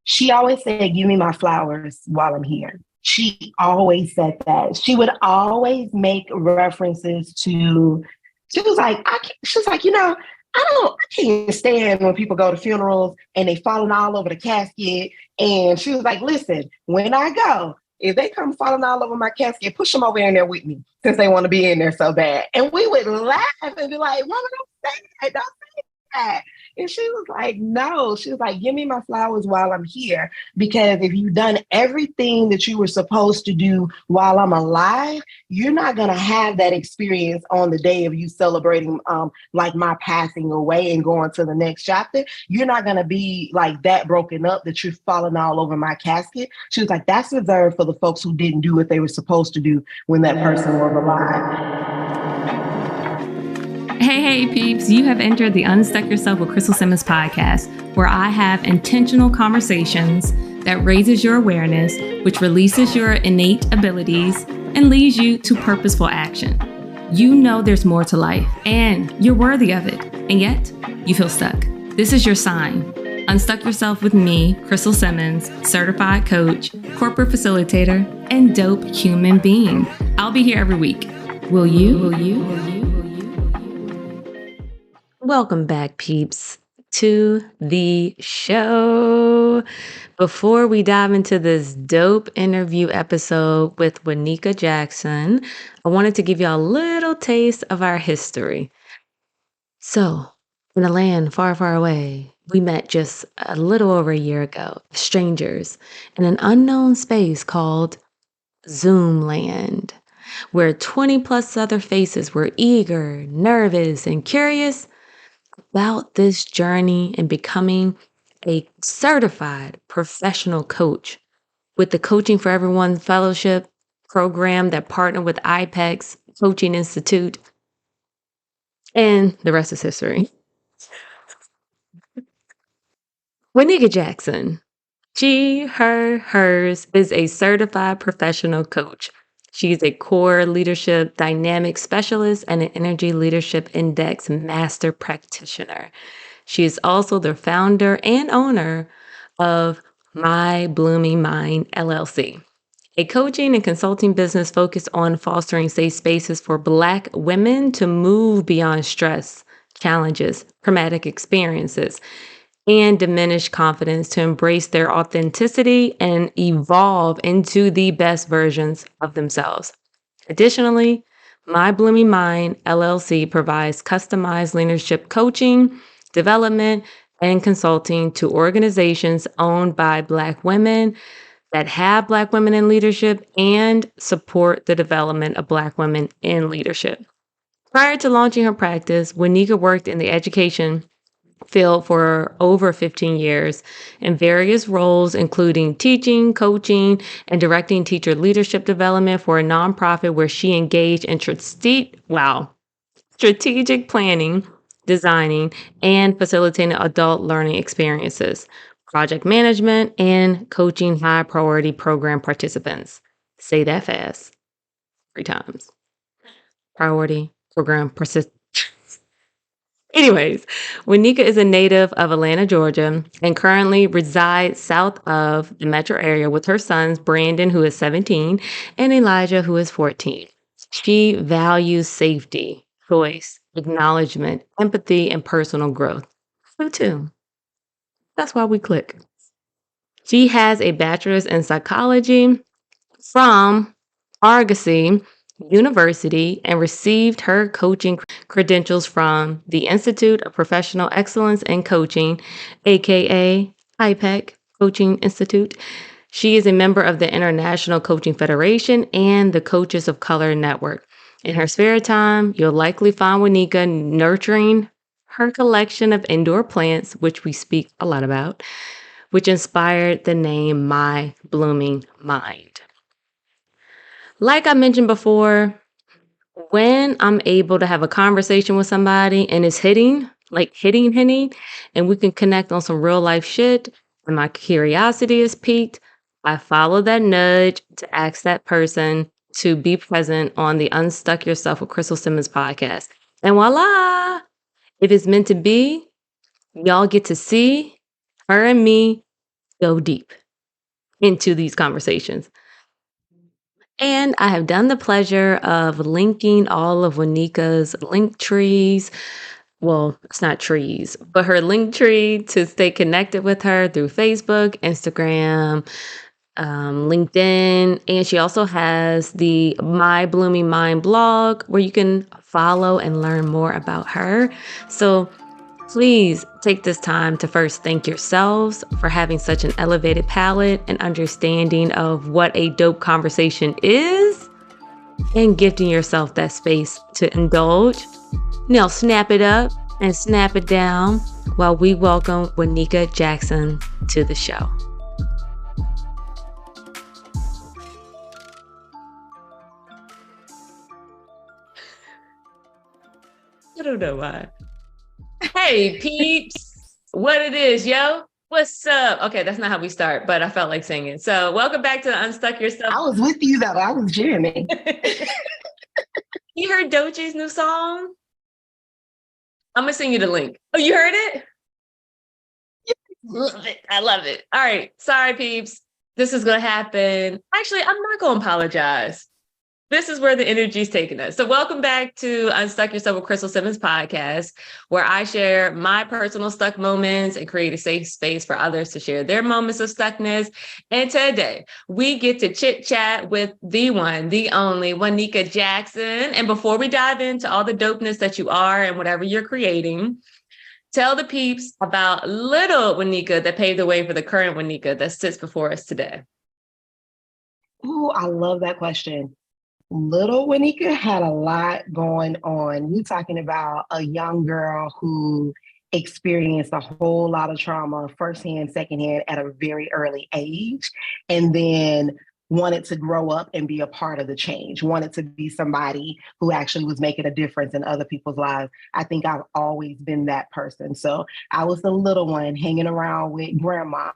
She always said, give me my flowers while I'm here. She always said that. She would always make references to, she was like, she was like, I can't stand when people go to funerals and they falling all over the casket. And she was like, listen, when I go, if they come falling all over my casket, push them over in there with me since they want to be in there so bad. And we would laugh and be like, Mama, don't say that. Don't say that. And she was like, no. She was like, give me my flowers while I'm here. Because if you've done everything that you were supposed to do while I'm alive, you're not going to have that experience on the day of you celebrating like my passing away and going to the next chapter. You're not going to be like that broken up that you're falling all over my casket. She was like, that's reserved for the folks who didn't do what they were supposed to do when that person was alive. Hey, peeps, you have entered the Unstuck Yourself with Crystal Simmons podcast, where I have intentional conversations that raises your awareness, which releases your innate abilities, and leads you to purposeful action. You know there's more to life, and you're worthy of it, and yet you feel stuck. This is your sign. Unstuck yourself with me, Crystal Simmons, certified coach, corporate facilitator, and dope human being. I'll be here every week. Will you? Welcome back, peeps, to the show. Before we dive into this dope interview episode with Waneka Jackson, I wanted to give y'all a little taste of our history. So, in a land far, far away, we met just a little over a year ago, strangers, in an unknown space called Zoom Land, where 20 plus other faces were eager, nervous, and curious about this journey and becoming a certified professional coach with the Coaching for Everyone Fellowship program that partnered with IPEX Coaching Institute. And the rest is history. Waneka Jackson, she, her, hers, is a certified professional coach. She's a core leadership dynamic specialist and an energy leadership index master practitioner. She is also the founder and owner of My Blooming Mind, LLC, a coaching and consulting business focused on fostering safe spaces for Black women to move beyond stress, challenges, traumatic experiences, and diminished confidence to embrace their authenticity and evolve into the best versions of themselves. Additionally, My Blooming Mind, LLC provides customized leadership coaching, development, and consulting to organizations owned by Black women that have Black women in leadership and support the development of Black women in leadership. Prior to launching her practice, Waneka worked in the education field for over 15 years in various roles, including teaching, coaching, and directing teacher leadership development for a nonprofit where she engaged in strategic planning, designing, and facilitating adult learning experiences, project management, and coaching high priority program participants. Say that fast 3 times. Priority program participants. Anyways, Waneka is a native of Atlanta, Georgia, and currently resides south of the metro area with her sons, Brandon, who is 17, and Elijah, who is 14. She values safety, choice, acknowledgement, empathy, and personal growth. Me too. That's why we click. She has a bachelor's in psychology from Argosy University and received her coaching credentials from the Institute of Professional Excellence in Coaching, aka IPEC Coaching Institute. She is a member of the International Coaching Federation and the Coaches of Color Network. In her spare time, you'll likely find Waneka nurturing her collection of indoor plants, which we speak a lot about, which inspired the name My Blooming Mind. Like I mentioned before, when I'm able to have a conversation with somebody and it's hitting, and we can connect on some real life shit, and my curiosity is piqued, I follow that nudge to ask that person to be present on the Unstuck Yourself with Crystal Simmons podcast. And voila, if it's meant to be, y'all get to see her and me go deep into these conversations. And I have done the pleasure of linking all of Waneka's link trees. Well, it's not trees, but her link tree to stay connected with her through Facebook, Instagram, LinkedIn. And she also has the My Blooming Mind blog where you can follow and learn more about her. So please take this time to first thank yourselves for having such an elevated palate and understanding of what a dope conversation is and gifting yourself that space to indulge. Now snap it up and snap it down while we welcome Waneka Jackson to the show. I don't know why. Hey, peeps, what it is, yo? What's up? Okay, that's not how we start, but I felt like singing. So welcome back to Unstuck Yourself. I was with you though. I was jamming. You heard Doechie's new song? I'm gonna send you the link. Oh, you heard it? Love it. I love it. All right. Sorry, peeps. This is gonna happen. Actually, I'm not gonna apologize. This is where the energy is taking us. So welcome back to Unstuck Yourself with Crystal Simmons podcast, where I share my personal stuck moments and create a safe space for others to share their moments of stuckness. And today we get to chit chat with the one, the only Waneka Jackson. And before we dive into all the dopeness that you are and whatever you're creating, tell the peeps about little Waneka that paved the way for the current Waneka that sits before us today. Ooh, I love that question. Little Waneka had a lot going on. You're talking about a young girl who experienced a whole lot of trauma firsthand, secondhand at a very early age, and then wanted to grow up and be a part of the change, wanted to be somebody who actually was making a difference in other people's lives. I think I've always been that person. So I was the little one hanging around with grandma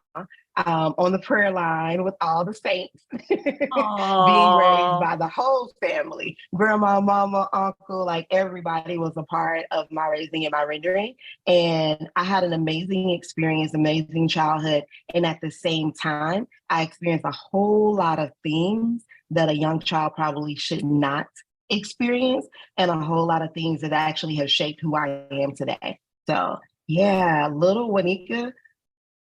on the prayer line with all the saints, being raised by the whole family, grandma, mama, uncle, like everybody was a part of my raising and my rendering. And I had an amazing experience, amazing childhood. And at the same time, I experienced a whole lot of things that a young child probably should not experience, and a whole lot of things that actually have shaped who I am today. So yeah, little Waneka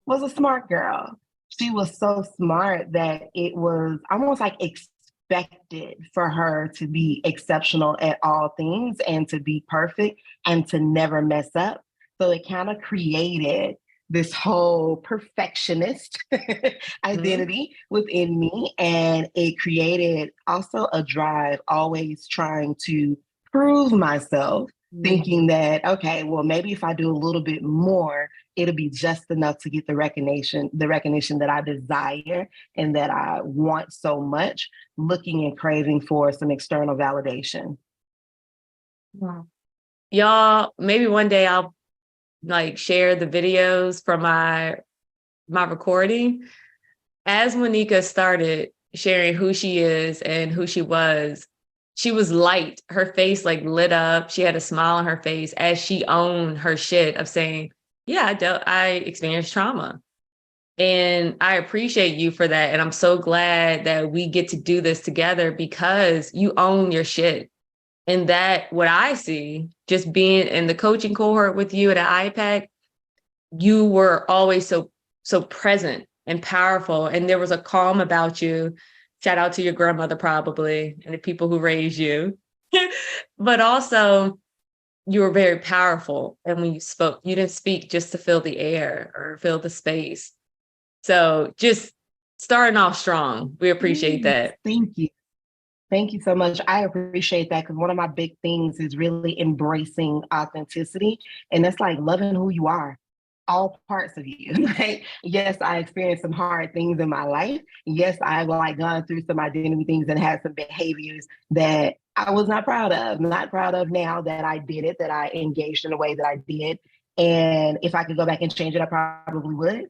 was a smart girl. She was so smart that it was almost like expected for her to be exceptional at all things and to be perfect and to never mess up. So it kind of created this whole perfectionist identity within me. And it created also a drive, always trying to prove myself, thinking that, okay, well, maybe if I do a little bit more, it'll be just enough to get the recognition that I desire and that I want so much, looking and craving for some external validation. Wow. Y'all, maybe one day I'll like share the videos from my recording. As Waneka started sharing who she is and who she was light. Her face like lit up. She had a smile on her face as she owned her shit of saying, yeah, I experienced trauma. And I appreciate you for that. And I'm so glad that we get to do this together because you own your shit. And that what I see, just being in the coaching cohort with you at IPAC, you were always so present and powerful. And there was a calm about you. Shout out to your grandmother probably and the people who raised you. But also you were very powerful. And when you spoke, you didn't speak just to fill the air or fill the space. So just starting off strong. We appreciate that. Thank you. Thank you so much. I appreciate that because one of my big things is really embracing authenticity. And that's like loving who you are, all parts of you. Like, yes, I experienced some hard things in my life. Yes, I've like gone through some identity things and had some behaviors that I was not proud of. Not proud of now that I did it, that I engaged in a way that I did. And if I could go back and change it, I probably would.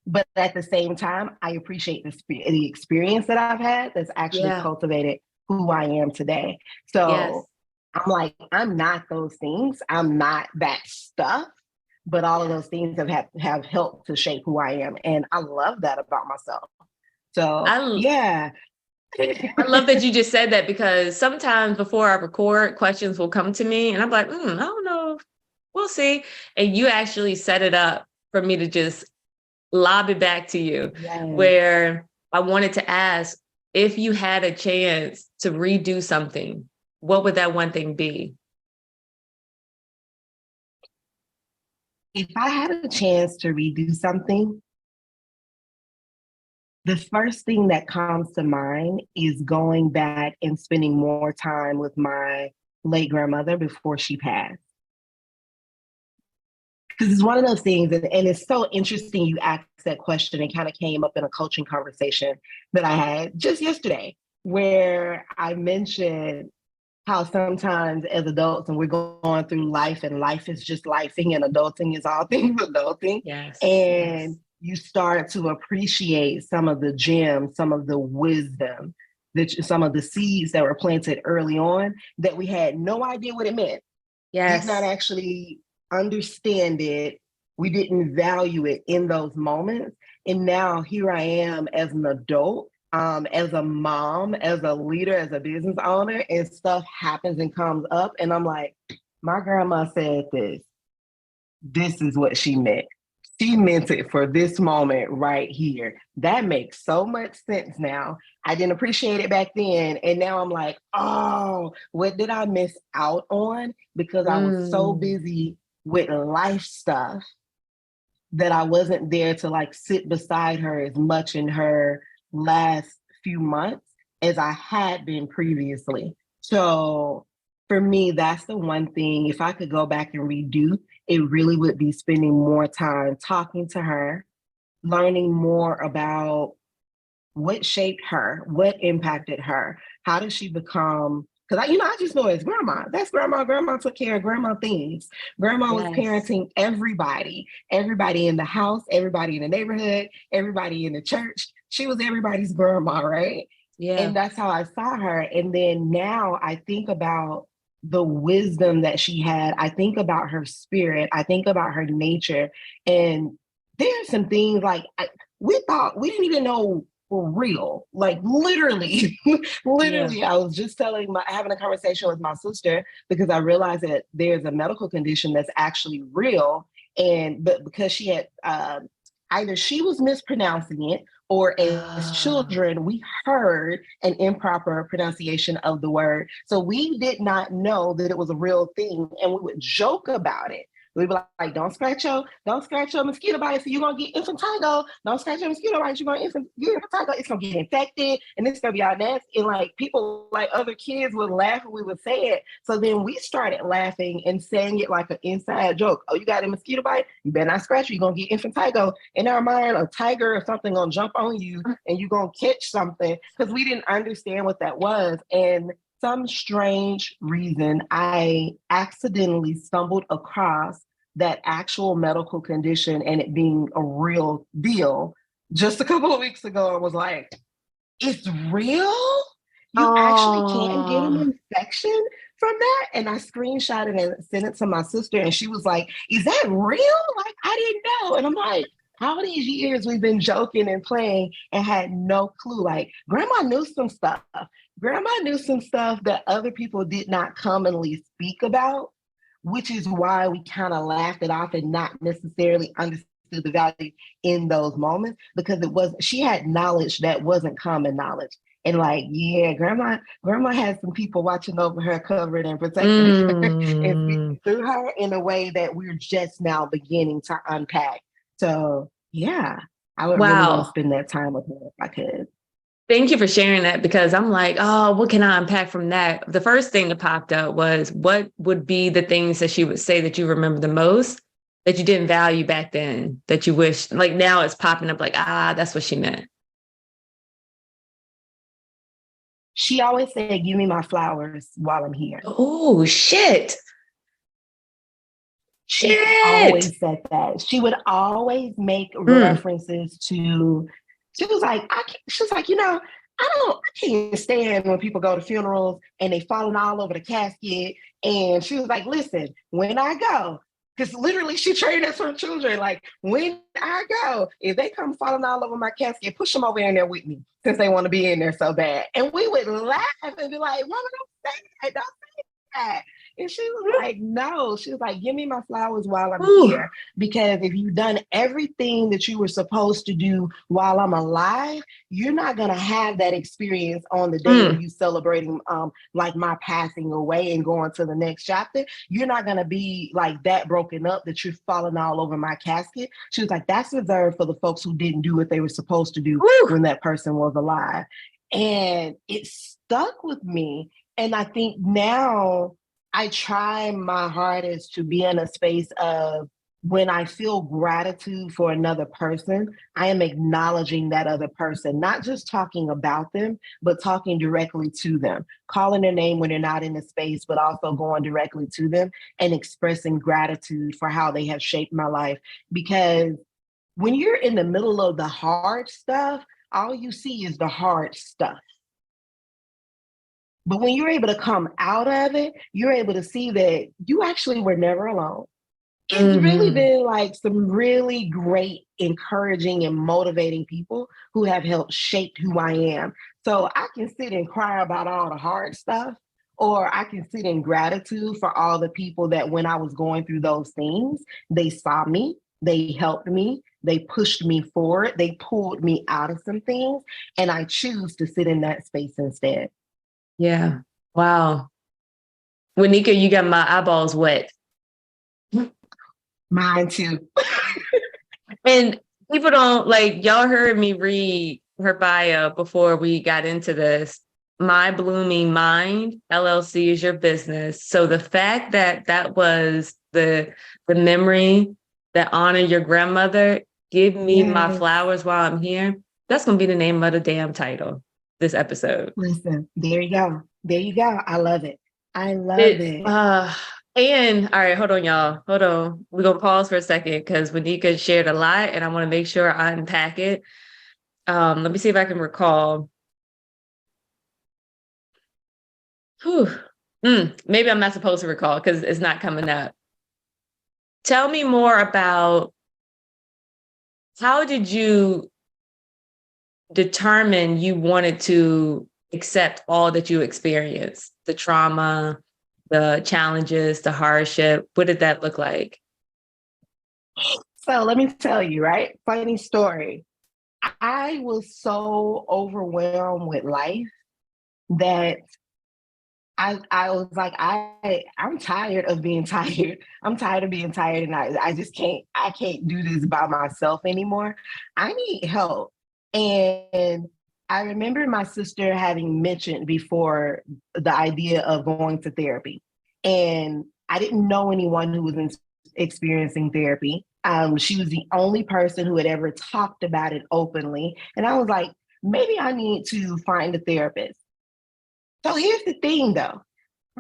But at the same time, I appreciate the experience that I've had that's actually cultivated who I am today. So I'm like, I'm not those things. I'm not that stuff, but all of Yeah. those things have helped to shape who I am. And I love that about myself. So I yeah. I love that you just said that because sometimes before I record, questions will come to me and I'm like, I don't know. We'll see. And you actually set it up for me to just lob it back to you, Yes. where I wanted to ask if you had a chance to redo something, what would that one thing be? If I had a chance to redo something, the first thing that comes to mind is going back and spending more time with my late grandmother before she passed. Because it's one of those things, and it's so interesting you asked that question. It kind of came up in a coaching conversation that I had just yesterday, where I mentioned how sometimes as adults and we're going through life and life is just lifing and adulting is all things adulting. Yes, And yes, you start to appreciate some of the gems, some of the wisdom, some of the seeds that were planted early on that we had no idea what it meant, did not yes, actually understand it. We didn't value it in those moments. And now here I am as an adult, as a mom, as a leader, as a business owner, and stuff happens and comes up. And I'm like, my grandma said this. This is what she meant. She meant it for this moment right here. That makes so much sense now. I didn't appreciate it back then. And now I'm like, oh, what did I miss out on? Because I was so mm, busy with life stuff that I wasn't there to like sit beside her as much in her last few months as I had been previously. So for me, that's the one thing. If I could go back and redo, it really would be spending more time talking to her, learning more about what shaped her, what impacted her, how did she become, because I just know it's grandma. That's grandma. Grandma took care of grandma things. Grandma was yes, parenting everybody in the house, everybody in the neighborhood, everybody in the church. She was everybody's grandma, right? yeah. And that's how I saw her. And then now I think about the wisdom that she had. I think about her spirit. I think about her nature. And there's some things like we thought we didn't even know were real. Like literally, Yeah. literally, I was just having a conversation with my sister because I realized that there's a medical condition that's actually real. But because she had either she was mispronouncing it or as Ah, children, we heard an improper pronunciation of the word. So we did not know that it was a real thing. And we would joke about it. We'd be like, don't scratch your mosquito bite, so you're gonna get infantigo. Don't scratch your mosquito bite, you're gonna get infantigo. It's gonna get infected, and it's gonna be all nasty. And like people, like other kids would laugh when we would say it. So then we started laughing and saying it like an inside joke. Oh, you got a mosquito bite? You better not scratch it. You're gonna get infantigo. In our mind, a tiger or something gonna jump on you, and you're gonna catch something because we didn't understand what that was. And some strange reason, I accidentally stumbled across that actual medical condition and it being a real deal just a couple of weeks ago. I was like, it's real? You actually can get an oh, infection from that? And I screenshotted and sent it to my sister, and she was like, is that real? Like, I didn't know. And I'm like, how these years we've been joking and playing and had no clue. Like, grandma knew some stuff. Grandma knew some stuff that other people did not commonly speak about, which is why we kind of laughed it off and not necessarily understood the value in those moments because she had knowledge that wasn't common knowledge. And like, yeah, grandma had some people watching over her, covering and protecting her and mm, speaking through her in a way that we're just now beginning to unpack. So yeah, I would really want to wow. spend that time with her if I could. Thank you for sharing that because I'm like, oh, what can I unpack from that? The first thing that popped up was what would be the things that she would say that you remember the most that you didn't value back then that you wish, like now it's popping up like, that's what she meant. She always said, give me my flowers while I'm here. Oh, shit. She Shit. always said that. She would always make Mm. references to, she was like, she was like, I can't stand when people go to funerals and they falling all over the casket. And she was like, listen, when I go, Because literally she trained us for children. Like, when I go, if they come falling all over my casket, push them over in there with me since they want to be in there so bad. And we would laugh and be like, Mama, don't say that. Don't say that. And she was like, no. She was like, give me my flowers while I'm Ooh. here. Because if you've done everything that you were supposed to do while I'm alive, you're not going to have that experience on the day of you celebrating like my passing away and going to the next chapter. You're not going to be like that broken up that you're falling all over my casket. She was like, that's reserved for the folks who didn't do what they were supposed to do when that person was alive. And it stuck with me. And I think now I try my hardest to be in a space of, when I feel gratitude for another person, I am acknowledging that other person, not just talking about them, but talking directly to them, calling their name when they're not in the space, but also going directly to them and expressing gratitude for how they have shaped my life. Because when you're in the middle of the hard stuff, all you see is the hard stuff. But when you're able to come out of it, you're able to see that you actually were never alone. It's really been like some really great, encouraging, and motivating people who have helped shape who I am. So I can sit and cry about all the hard stuff, or I can sit in gratitude for all the people that when I was going through those things, they saw me, they helped me, they pushed me forward, they pulled me out of some things, and I choose to sit in that space instead. Yeah. Wow. Waneka, you got my eyeballs wet. Mine too. And people don't like, y'all heard me read her bio before we got into this. My Blooming Mind, LLC is your business. So the fact that that was the memory that honored your grandmother, give me my flowers while I'm here. That's going to be the name of the damn title, this episode. Listen, there you go. There you go. I love it. I love it. And all right, hold on, y'all. Hold on. We're gonna pause for a second because Waneka shared a lot and I want to make sure I unpack it. Let me see if I can recall. Maybe I'm not supposed to recall because it's not coming up. Tell me more about, how did you determine you wanted to accept all that you experienced, the trauma, the challenges, the hardship? What did that look like? So let me tell you, right? Funny story. I was so overwhelmed with life that I was like, I'm tired of being tired. I'm tired of being tired, and I just can't do this by myself anymore. I need help. And I remember my sister having mentioned before the idea of going to therapy. And I didn't know anyone who was experiencing therapy. She was the only person who had ever talked about it openly. And I was like, maybe I need to find a therapist. So here's the thing though.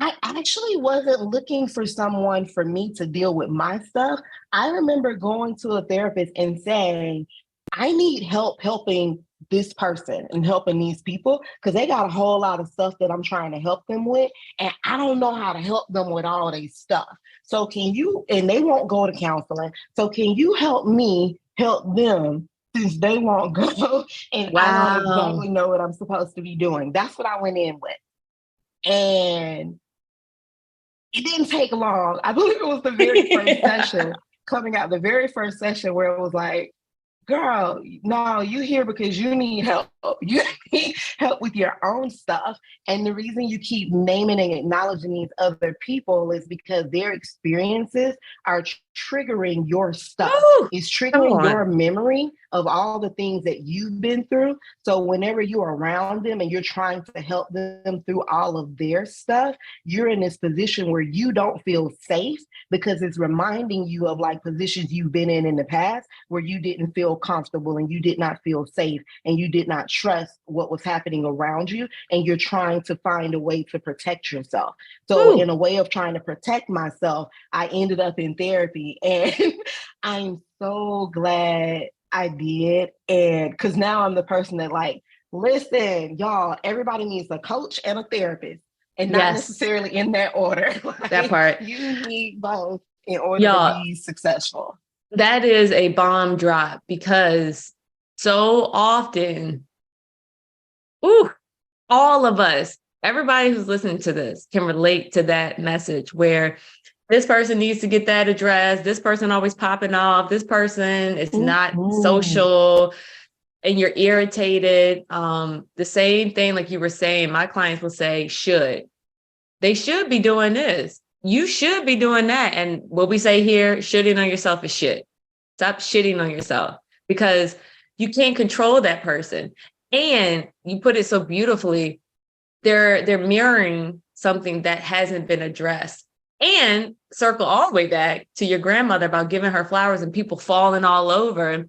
I actually wasn't looking for someone for me to deal with my stuff. I remember going to a therapist and saying, I need help helping this person and helping these people because they got a whole lot of stuff that I'm trying to help them with. And I don't know how to help them with all their stuff. So can you, and they won't go to counseling. So can you help me help them since they won't go and I don't exactly know what I'm supposed to be doing? That's what I went in with. And it didn't take long. I believe it was the very first session, coming out the very first session where it was like, girl, no, you here because you need help. You need help with your own stuff. And the reason you keep naming and acknowledging these other people is because their experiences are triggering your stuff. It's triggering your memory of all the things that you've been through. So whenever you're around them and you're trying to help them through all of their stuff, you're in this position where you don't feel safe because it's reminding you of like positions you've been in the past where you didn't feel comfortable and you did not feel safe and you did not trust what was happening around you, and you're trying to find a way to protect yourself. So in a way of trying to protect myself, I ended up in therapy, and I'm so glad I did. And because now I'm the person that like, listen, y'all, everybody needs a coach and a therapist, and not necessarily in that order. Like, that part. You need both. in order to Y'all, be successful. that is a bomb drop because so often, ooh, all of us, everybody who's listening to this can relate to that message where this person needs to get that address. This person always popping off. This person is not Mhm. social and you're irritated. The same thing, like you were saying, my clients will say, should. They should be doing this. You should be doing that. And what we say here, shitting on yourself is shit. Stop shitting on yourself because you can't control that person. And you put it so beautifully, they're mirroring something that hasn't been addressed. And circle all the way back to your grandmother about giving her flowers and people falling all over.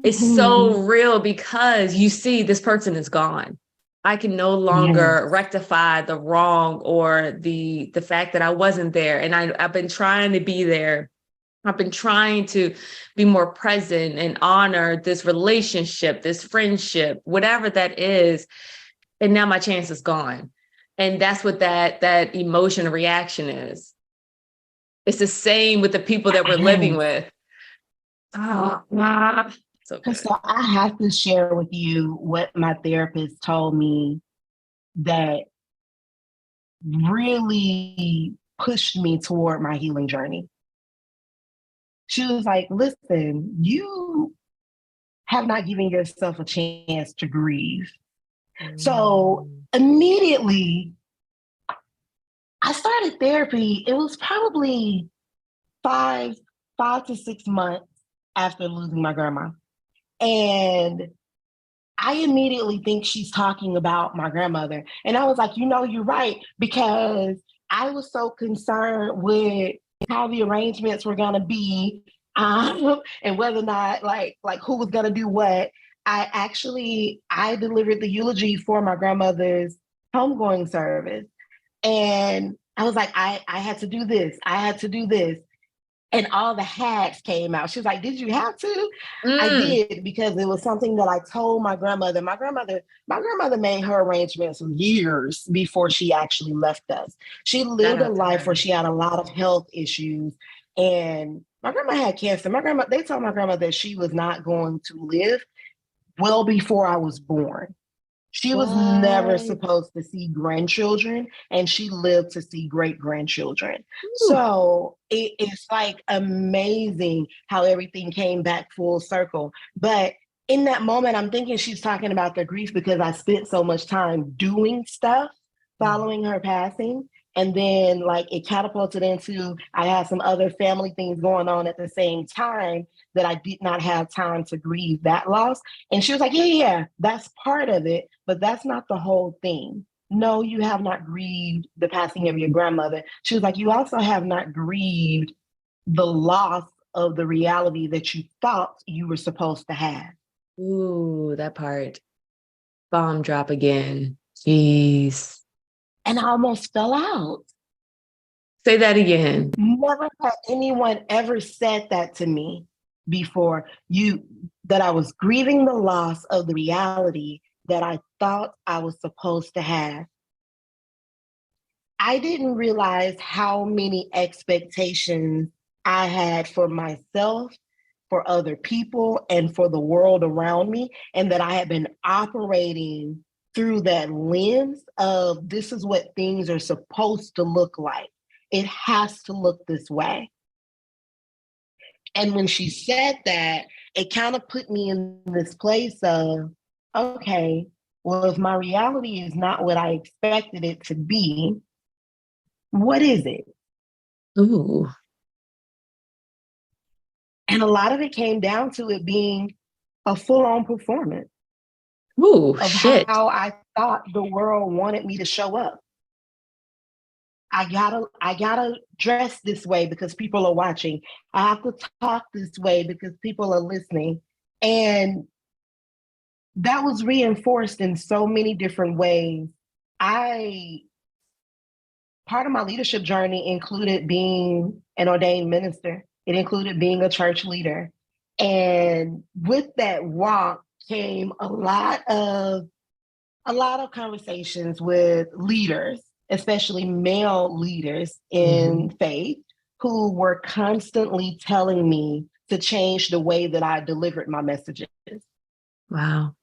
It's so Mhm. real because you see this person is gone. I can no Yes. longer rectify the wrong or the fact that I wasn't there. And I've been trying to be there. I've been trying to be more present and honor this relationship, this friendship, whatever that is. And now my chance is gone. And that's what that emotion reaction is. It's the same with the people that we're living Yes. with. Oh, so good. So I have to share with you what my therapist told me that really pushed me toward my healing journey. She was like, listen, you have not given yourself a chance to grieve. So Mm. immediately I started therapy. It was probably five, 5 to 6 months after losing my grandma. And I immediately think she's talking about my grandmother. And I was like, you're right, because I was so concerned with how the arrangements were going to be and whether or not like who was going to do what. I delivered the eulogy for my grandmother's homegoing service. And I was like, I had to do this. I had to do this. And all the hacks came out. She was like, did you have to? I Mm, did, because it was something that I told my grandmother. My grandmother made her arrangements years before she actually left us. She shout lived a out to life where her. she had a lot of health issues. And my grandma had cancer. They told my grandma that she was not going to live well before I was born. She was never What? supposed to see grandchildren, and she lived to see great grandchildren. Ooh, So it's like amazing how everything came back full circle. But in that moment, I'm thinking she's talking about the grief because I spent so much time doing stuff mm, following her passing. And then, like, it catapulted into I had some other family things going on at the same time that I did not have time to grieve that loss. And she was like, yeah, that's part of it, but that's not the whole thing. No, you have not grieved the passing of your grandmother. She was like, you also have not grieved the loss of the reality that you thought you were supposed to have. ooh, that part. Bomb drop again. Jeez. And I almost fell out. Say that again. Never had anyone ever said that to me before. That I was grieving the loss of the reality that I thought I was supposed to have. I didn't realize how many expectations I had for myself, for other people, and for the world around me, and that I had been operating through that lens of this is what things are supposed to look like. It has to look this way. And when she said that, it kind of put me in this place of, okay, well, if my reality is not what I expected it to be, what is it? Ooh, And a lot of it came down to it being a full on performance ooh, of shit. how I thought the world wanted me to show up. I gotta dress this way because people are watching. I have to talk this way because people are listening. And that was reinforced in so many different ways. I Part of my leadership journey included being an ordained minister. It included being a church leader. And with that walk came a lot of conversations with leaders, especially male leaders Mhm. in faith. who were constantly telling me to change the way that I delivered my messages. Wow.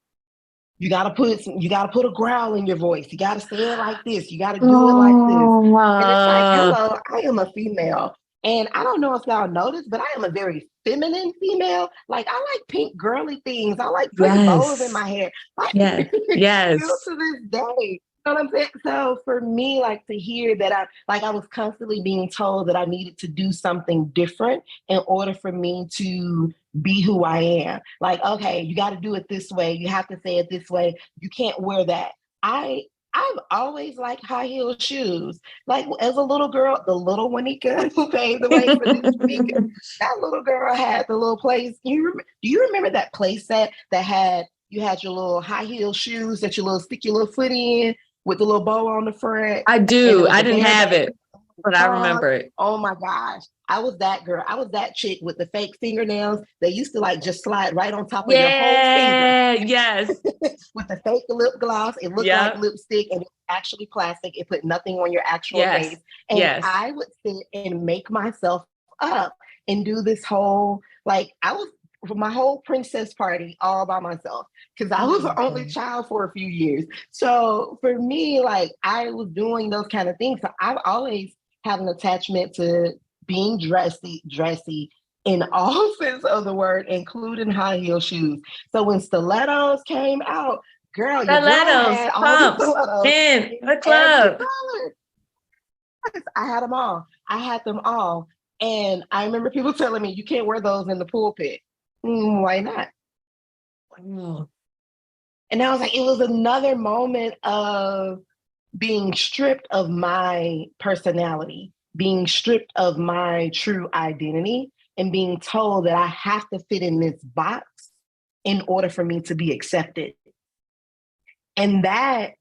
You gotta put a growl in your voice. You gotta say it like this. You gotta do it like this. And it's like, Oh, hello, I am a female. And I don't know if y'all noticed, but I am a very feminine female. Like, I like pink girly things. I like putting bows in yes. my hair. Like, Yes. still Yes. to this day. You know what I'm saying? So for me, like, to hear that I was constantly being told that I needed to do something different in order for me to be who I am. Like, okay, you got to do it this way. You have to say it this way. You can't wear that. I I've always liked high heel shoes. Like, as a little girl, the little Waneka who paved the way for this Waneka, that little girl had the little place. Do you remember that play set that had you had your little high heel shoes that you little stick your little foot in with the little bow on the front, I and it do. was I the didn't bear have that it, but I remember it. Oh my gosh. I was that girl. I was that chick with the fake fingernails. They used to like just slide right on top of your whole finger Yeah. Yes. with the fake lip gloss. It looked like Yep. lipstick and it's actually plastic. It put nothing on your actual Yes. face. And Yes. I would sit and make myself up and do this whole, like, I was my whole princess party all by myself because I was the only Oh. child for a few years. So for me, like, I was doing those kind of things. So I've always had an attachment to being dressy in all sense of the word, including high heel shoes. So when stilettos came out, girl, your girl Stilettos, had all the pumps, stilettos in in the every club. color. I had them all. I had them all. And I remember people telling me, you can't wear those in the pulpit. Why not? Wow. And I was like, it was another moment of being stripped of my personality, being stripped of my true identity, and being told that I have to fit in this box in order for me to be accepted. And that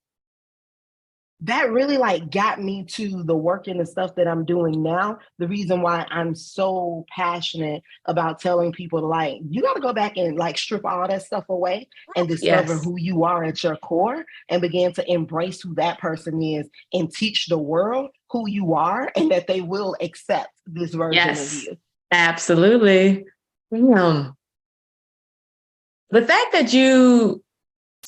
really like got me to the work and the stuff that I'm doing now. The reason why I'm so passionate about telling people to, like, you got to go back and like strip all that stuff away and discover Yes. who you are at your core and begin to embrace who that person is and teach the world who you are and that they will accept this version of Yes. you. Absolutely. Damn. The fact that you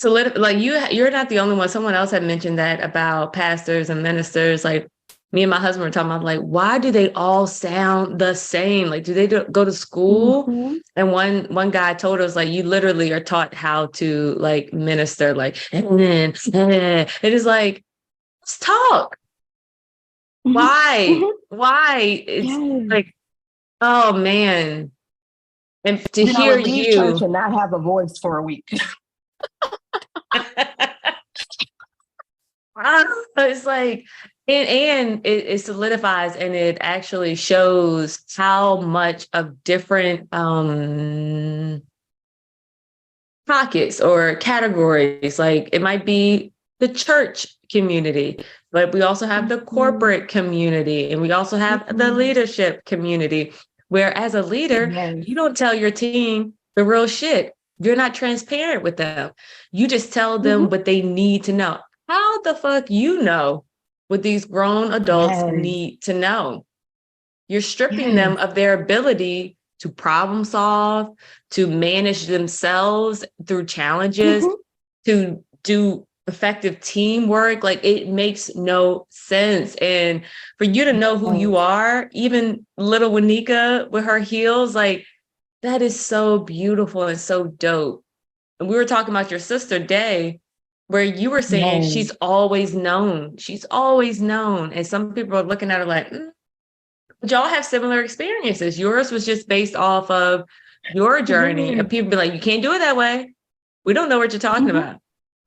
like you're not the only one. Someone else had mentioned that about pastors and ministers. Like me and my husband were talking about, like, why do they all sound the same? Like, do they go to school? Mm-hmm. And one guy told us, like, you literally are taught how to like minister, like, it is like, let's talk. Why? Mm-hmm. Why? It's Yes. like, oh man. And to Then I hear would leave church you, and not have a voice for a week. it's like, and it solidifies and it actually shows how much of different pockets or categories, like it might be the church community, but we also have the Mm-hmm. corporate community and we also have the Mm-hmm. leadership community, where as a leader, Yes. you don't tell your team the real shit. You're not transparent with them. You just tell them Mm-hmm. what they need to know. How the fuck you know what these grown adults Yes. need to know? You're stripping them Yes. of their ability to problem solve, to manage themselves through challenges, Mm-hmm. to do effective teamwork. Like, it makes no sense. And for you to know who Yes. you are, even little Wanika with her heels, like, that is so beautiful and so dope. And we were talking about your sister Day, where you were saying Yes. she's always known. She's always known. And some people are looking at her like, but y'all have similar experiences. Yours was just based off of your journey. And Yes. people be like, you can't do it that way. We don't know what you're talking Mm-hmm. about.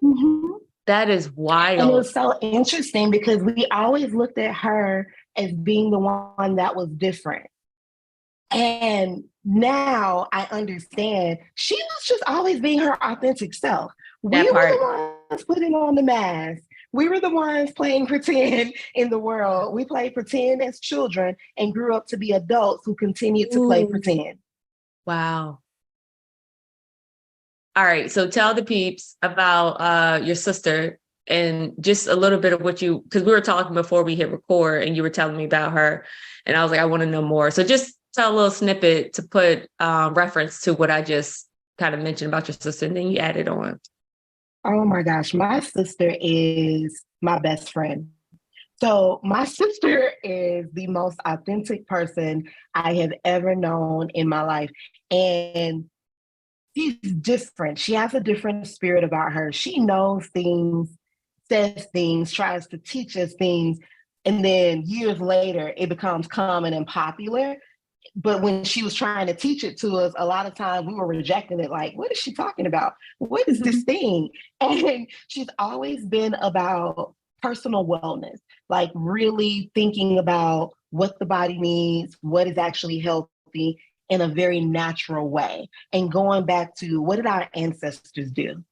Mm-hmm. That is And it wild. was so interesting because we always looked at her as being the one that was different. And now I understand she was just always being her authentic self. We That were part. the ones putting on the mask. We were the ones playing pretend in the world. We played pretend as children and grew up to be adults who continued to play Ooh, pretend. wow. All right. So tell the peeps about your sister and just a little bit of what because we were talking before we hit record and you were telling me about her and I was like, I want to know more. So just tell a little snippet to put reference to what I just kind of mentioned about your sister, and then you added on. Oh my gosh, my sister is my best friend. So my sister is the most authentic person I have ever known in my life. And she's different. She has a different spirit about her. She knows things, says things, tries to teach us things. And then years later, it becomes common and popular. But when she was trying to teach it to us, a lot of times we were rejecting it. Like, what is she talking about? What is this thing? And she's always been about personal wellness, like really thinking about what the body needs, what is actually healthy in a very natural way. And going back to what did our ancestors do?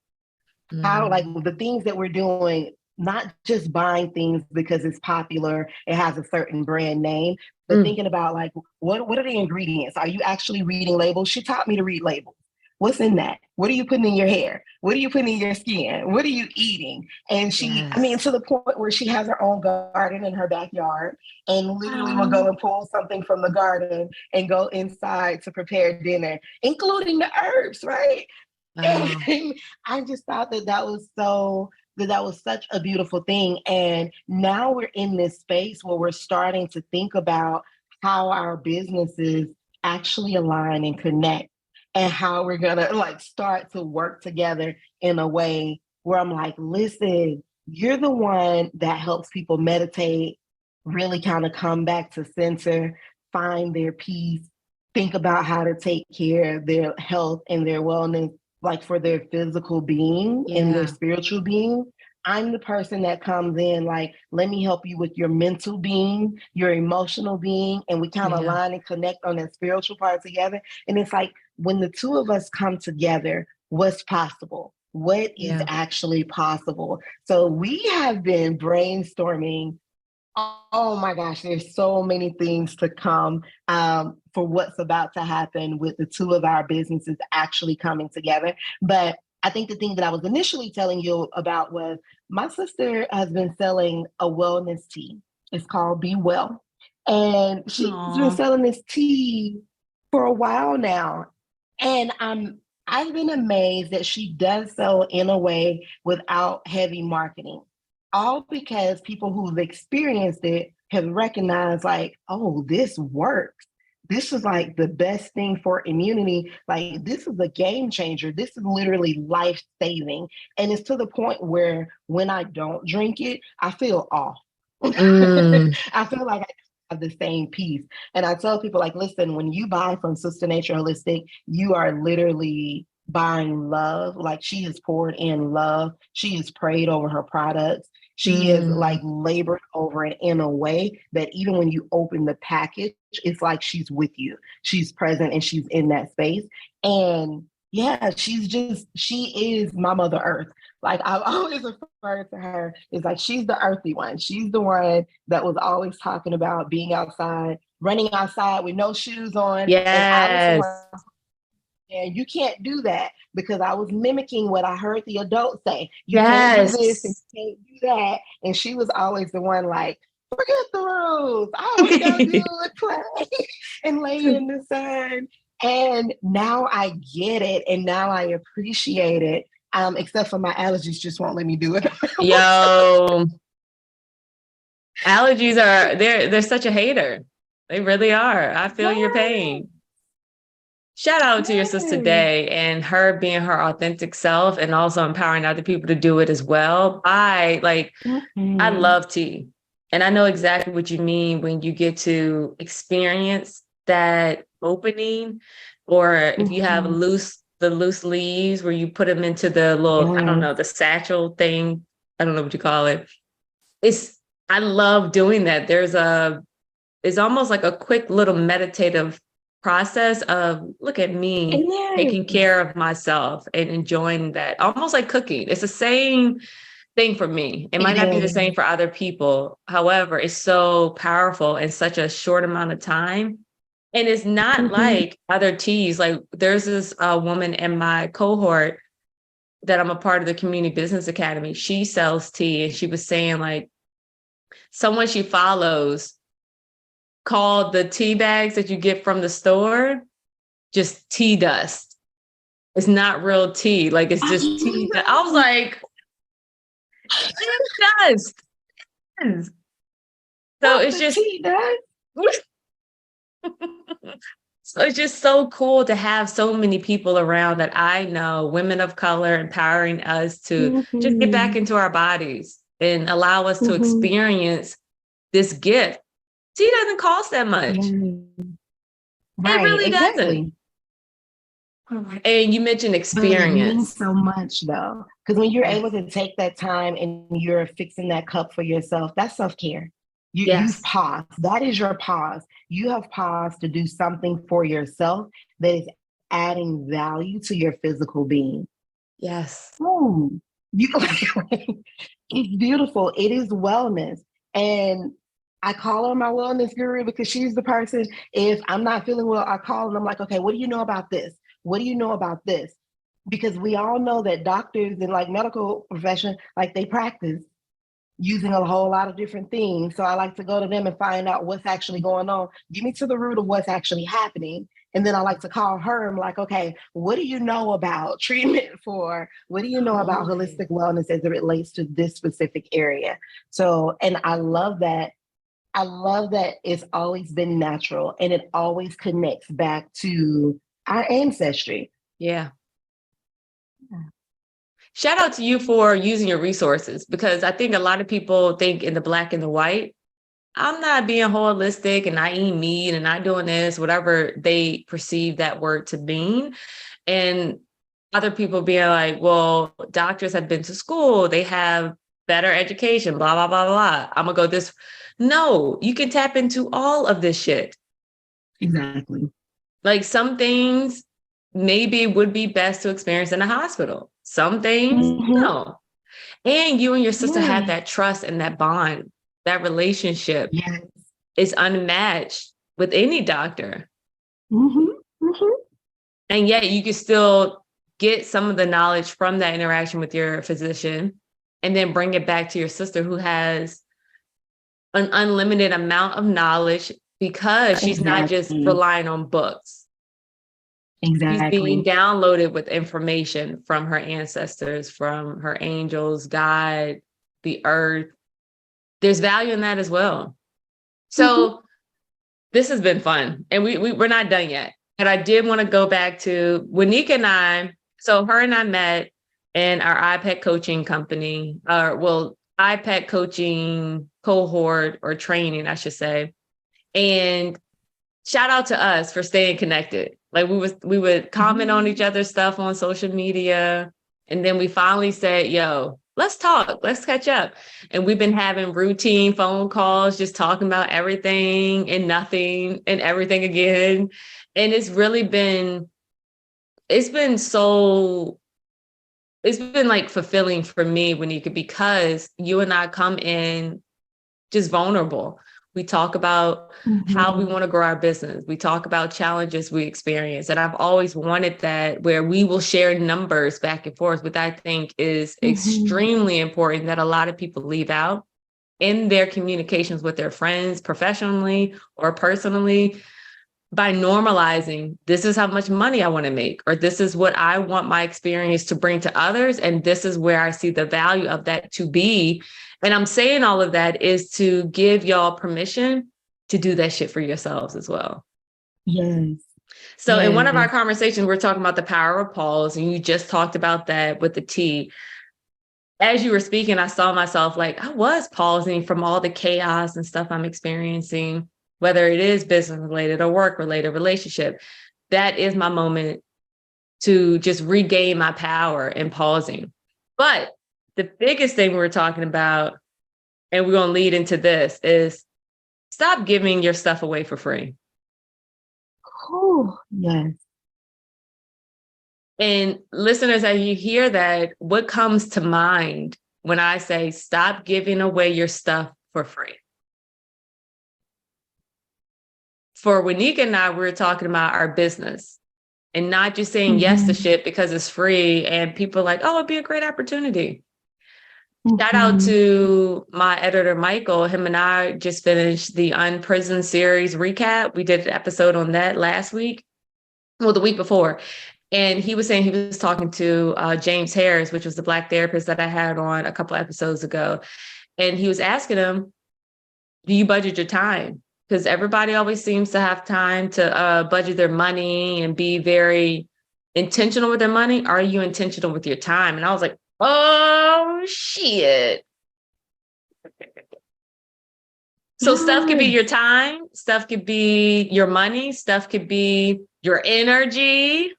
How, like the things that we're doing, not just buying things because it's popular, it has a certain brand name, but thinking about like, what are the ingredients? Are you actually reading labels? She taught me to read labels. What's in that? What are you putting in your hair? What are you putting in your skin? What are you eating? And she, I mean, to the point where she has her own garden in her backyard and literally will go and pull something from the garden and go inside to prepare dinner, including the herbs, right? Wow. And I just thought that was such a beautiful thing. And now we're in this space where we're starting to think about how our businesses actually align and connect and how we're gonna like start to work together in a way where I'm like, listen, you're the one that helps people meditate, really kind of come back to center, find their peace, think about how to take care of their health and their wellness, like for their physical being and their spiritual being. I'm the person that comes in like, let me help you with your mental being, your emotional being, and we kind of align and connect on that spiritual part together. And it's like when the two of us come together, what's possible? What is actually possible? So we have been brainstorming. Oh my gosh, there's so many things to come for what's about to happen with the two of our businesses actually coming together. But I think the thing that I was initially telling you about was my sister has been selling a wellness tea. It's called Be Well. And she's been selling this tea for a while now. And I've been amazed that she does so in a way without heavy marketing. All because people who've experienced it have recognized like, oh, this works. This is like the best thing for immunity. Like this is a game changer. This is literally life saving. And it's to the point where when I don't drink it, I feel off. I feel like I have the same peace. And I tell people like, listen, when you buy from Sister Nature Holistic, you are literally buying love. Like she has poured in love. She has prayed over her products. She has like labored over it in a way that even when you open the package, it's like she's with you. She's present and she's in that space. And yeah, she is my Mother Earth. Like I've always referred to her as like she's the earthy one. She's the one that was always talking about being outside, running outside with no shoes on. And I was the one, and you can't do that because I was mimicking what I heard the adults say. You can't do this and you can't do that. And she was always the one like, forget the rules. All we gotta do is play and lay in the sun. And now I get it, and now I appreciate it. Except for my allergies just won't let me do it. Yo, allergies are they're such a hater. They really are. I feel your pain. Shout out to your sister Day and her being her authentic self and also empowering other people to do it as well. I love tea. And I know exactly what you mean when you get to experience that opening, or if you have the loose leaves where you put them into the little, I don't know, the satchel thing. I don't know what you call it. I love doing that. It's almost like a quick little meditative process of look at me taking care of myself and enjoying that, almost like cooking. It's the same thing for me. It might not be the same for other people. However, it's so powerful in such a short amount of time. And it's not like other teas. Like there's this woman in my cohort that I'm a part of the Community Business Academy, she sells tea. And she was saying like someone she follows called the tea bags that you get from the store just tea dust. It's not real tea. Like it's just tea. I was like, tea dust. So it's just tea dust. So it's just so cool to have so many people around that I know, women of color, empowering us to just get back into our bodies and allow us to experience this gift. Tea doesn't cost that much. Right, It really exactly. doesn't. And you mentioned But it means experience. so much though. Because when you're able to take that time and you're fixing that cup for yourself, that's self-care. You've Yes. paused. That is your pause. You have paused to do something for yourself that is adding value to your physical being. Yes. Ooh, you, it's beautiful. It is wellness. And I call her my wellness guru because she's the person, if I'm not feeling well, I call and I'm like, okay, what do you know about this? What do you know about this? Because we all know that doctors and like medical profession, like they practice using a whole lot of different things. So I like to go to them and find out what's actually going on. Get me to the root of what's actually happening. And then I like to call her. I'm like, okay, what do you know about treatment for? What do you know about holistic wellness as it relates to this specific area? So, and I love that. I love that it's always been natural and it always connects back to our ancestry. Yeah. Shout out to you for using your resources, because I think a lot of people think in the black and the white. I'm not being holistic and not eating meat and not doing this, whatever they perceive that word to mean. And other people being like, well, doctors have been to school, they have better education, blah, blah, blah, blah. I'm gonna go this. No, you can tap into all of this shit. Exactly. Like some things maybe would be best to experience in a hospital. Some things, no. And you and your sister have that trust and that bond, that relationship is unmatched with any doctor. And yet you can still get some of the knowledge from that interaction with your physician and then bring it back to your sister who has an unlimited amount of knowledge because she's not just relying on books. She's being downloaded with information from her ancestors, from her angels, God, the earth. There's value in that as well. So this has been fun, and we're not done yet. And I did want to go back to Waneka and I. So her and I met in our iPad coaching company, iPad coaching cohort or training, I should say. And shout out to us for staying connected. Like we would comment on each other's stuff on social media. And then we finally said, yo, let's talk, let's catch up. And we've been having routine phone calls, just talking about everything and nothing and everything again. And it's been like fulfilling for me, Waneka, because you and I come in just vulnerable. We talk about how we want to grow our business. We talk about challenges we experience. And I've always wanted that, where we will share numbers back and forth, which I think is extremely important that a lot of people leave out in their communications with their friends, professionally or personally, by normalizing, this is how much money I want to make, or this is what I want my experience to bring to others. And this is where I see the value of that to be. And I'm saying all of that is to give y'all permission to do that shit for yourselves as well. Yes. So in one of our conversations, we're talking about the power of pause, and you just talked about that with the tea. As you were speaking, I saw myself like I was pausing from all the chaos and stuff I'm experiencing, whether it is business related or work related, relationship. That is my moment to just regain my power and pausing. But the biggest thing we were talking about, and we're going to lead into this, is stop giving your stuff away for free. Oh, yes. And listeners, as you hear that, what comes to mind when I say stop giving away your stuff for free? For Waneka and I, we were talking about our business. and not just saying yes to Mhm. shit because it's free and people are like, oh, it'd be a great opportunity. Shout out Mhm. to my editor, Michael. Him and I just finished the Unprisoned series recap. We did an episode on that last week, well, the week before. And he was saying he was talking to James Harris, which was the Black therapist that I had on a couple episodes ago. And he was asking him, do you budget your time? Because everybody always seems to have time to budget their money and be very intentional with their money. Are you intentional with your time? And I was like, oh, shit. So stuff could be your Yes. time, stuff could be your money, stuff could be your energy.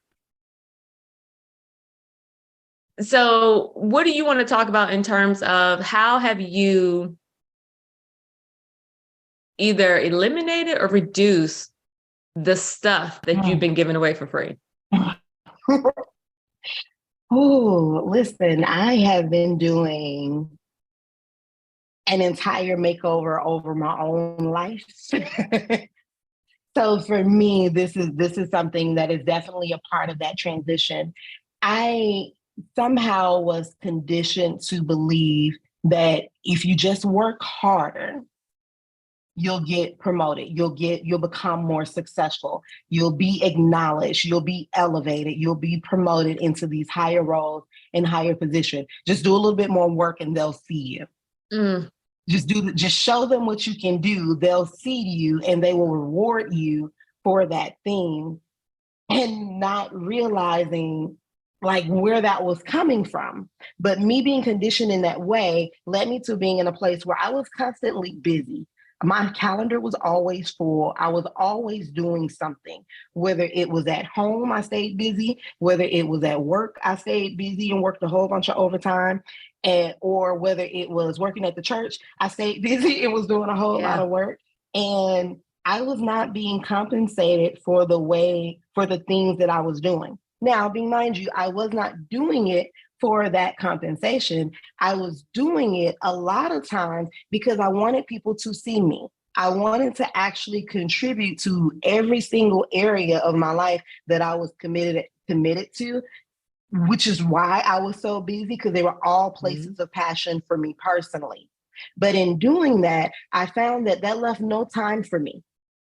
So what do you want to talk about in terms of how have you either eliminated or reduced the stuff that you've been giving away for free? Oh, listen, I have been doing an entire makeover over my own life. So for me, this is something that is definitely a part of that transition. I somehow was conditioned to believe that if you just work harder, you'll get promoted, you'll become more successful, you'll be acknowledged, you'll be elevated, you'll be promoted into these higher roles and higher position. Just do a little bit more work and they'll see you. Mm, Just show them what you can do, they'll see you and they will reward you for that thing, and not realizing like where that was coming from. But me being conditioned in that way led me to being in a place where I was constantly busy. My calendar was always full. I was always doing something. Whether it was at home, I stayed busy. Whether it was at work, I stayed busy and worked a whole bunch of overtime. And or whether it was working at the church, I stayed busy and was doing a whole lot yeah. of work. And I was not being compensated for the things that I was doing. Now, mind you, I was not doing it for that compensation. I was doing it a lot of times because I wanted people to see me. I wanted to actually contribute to every single area of my life that I was committed to, which is why I was so busy, because they were all Mhm. places of passion for me personally. But in doing that, I found that that left no time for me.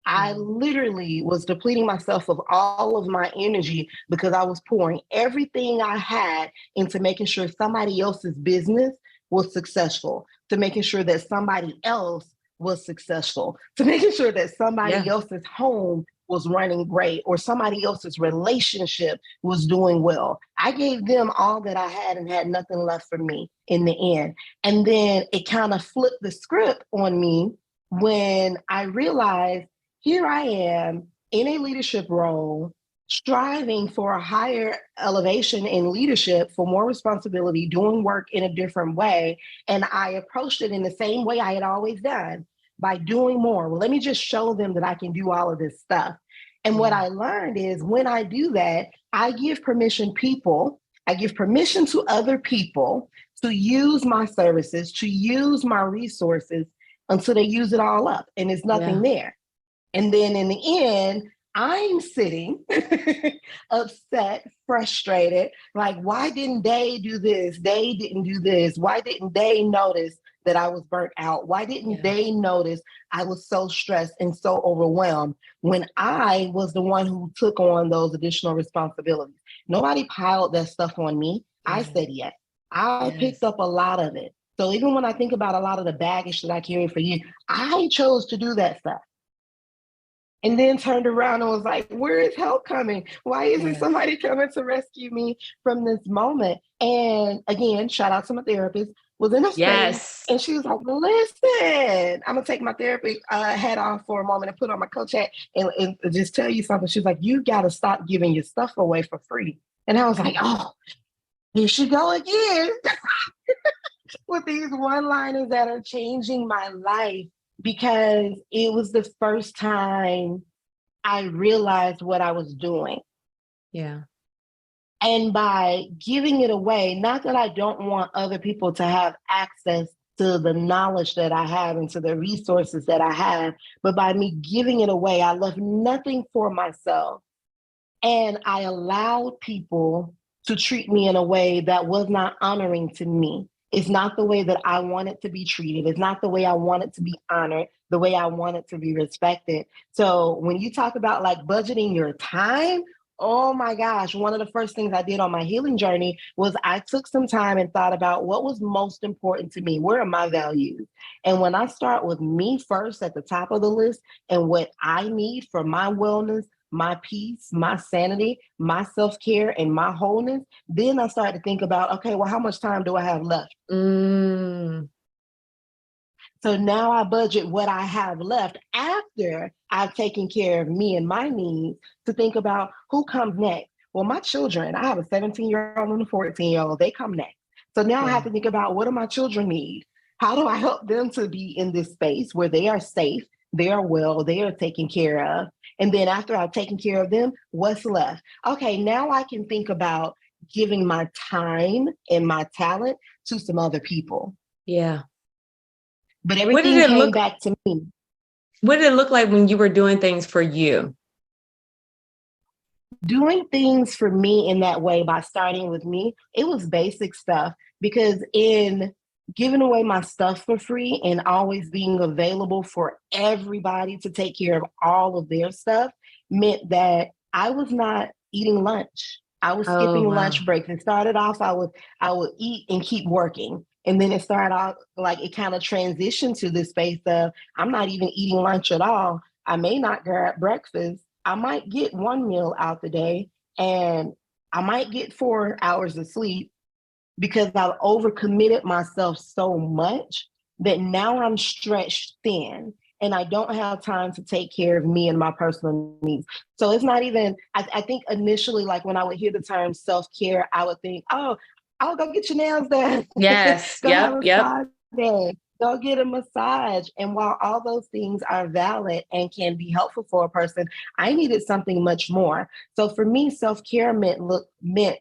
I Mm, literally was depleting myself of all of my energy because I was pouring everything I had into making sure somebody else's business was successful, to making sure that somebody else was successful, to making sure that somebody yeah. else's home was running great or somebody else's relationship was doing well. I gave them all that I had and had nothing left for me in the end. And then it kind of flipped the script on me when I realized here I am in a leadership role, striving for a higher elevation in leadership, for more responsibility, doing work in a different way. And I approached it in the same way I had always done, by doing more. Well, let me just show them that I can do all of this stuff. And what Yeah. I learned is when I do that, I give permission to other people to use my services, to use my resources until they use it all up and there's nothing Yeah. there. And then in the end, I'm sitting upset, frustrated, like, why didn't they do this? They didn't do this. Why didn't they notice that I was burnt out? Why didn't Yeah. they notice I was so stressed and so overwhelmed when I was the one who took on those additional responsibilities? Nobody piled that stuff on me. I Yeah. said yes. I picked Yes. up a lot of it. So even when I think about a lot of the baggage that I carried for years, I chose to do that stuff and then turned around and was like, where is help coming? Why isn't Yes. somebody coming to rescue me from this moment? And again, shout out to my therapist, was in a space Yes. and she was like, listen, I'm gonna take my therapy hat off for a moment and put on my coach hat and just tell you something. She's like, you gotta stop giving your stuff away for free. And I was like, oh, here she go again with these one-liners that are changing my life, because it was the first time I realized what I was doing. Yeah. And by giving it away, not that I don't want other people to have access to the knowledge that I have and to the resources that I have, but by me giving it away, I left nothing for myself. And I allowed people to treat me in a way that was not honoring to me. It's not the way that I wanted to be treated. It's not the way I wanted to be honored, the way I wanted to be respected. So when you talk about like budgeting your time, oh my gosh, one of the first things I did on my healing journey was I took some time and thought about what was most important to me. Where are my values? And when I start with me first at the top of the list and what I need for my wellness, my peace, my sanity, my self care, and my wholeness, then I started to think about, okay, well, how much time do I have left? So now I budget what I have left after I've taken care of me and my needs to think about who comes next. Well, my children, I have a 17-year-old and a 14-year-old, they come next. So now I have to think about what do my children need? How do I help them to be in this space where they are safe, they are well, they are taken care of? And then after I've taken care of them, what's left? Okay, now I can think about giving my time and my talent to some other people. Yeah. But everything came back to me. What did it look like when you were doing things for you? Doing things for me in that way by starting with me, it was basic stuff, because in giving away my stuff for free and always being available for everybody to take care of all of their stuff meant that I was not eating lunch. I was skipping lunch breaks. It started off, I would eat and keep working. And then it started out like it kind of transitioned to this space of I'm not even eating lunch at all. I may not grab breakfast. I might get one meal out the day and I might get 4 hours of sleep because I've overcommitted myself so much that now I'm stretched thin and I don't have time to take care of me and my personal needs. So it's not even, I think initially, like when I would hear the term self-care, I would think, oh, I'll go get your nails done. Yes. Go have a massage day. Go get a massage. And while all those things are valid and can be helpful for a person, I needed something much more. So for me, self-care meant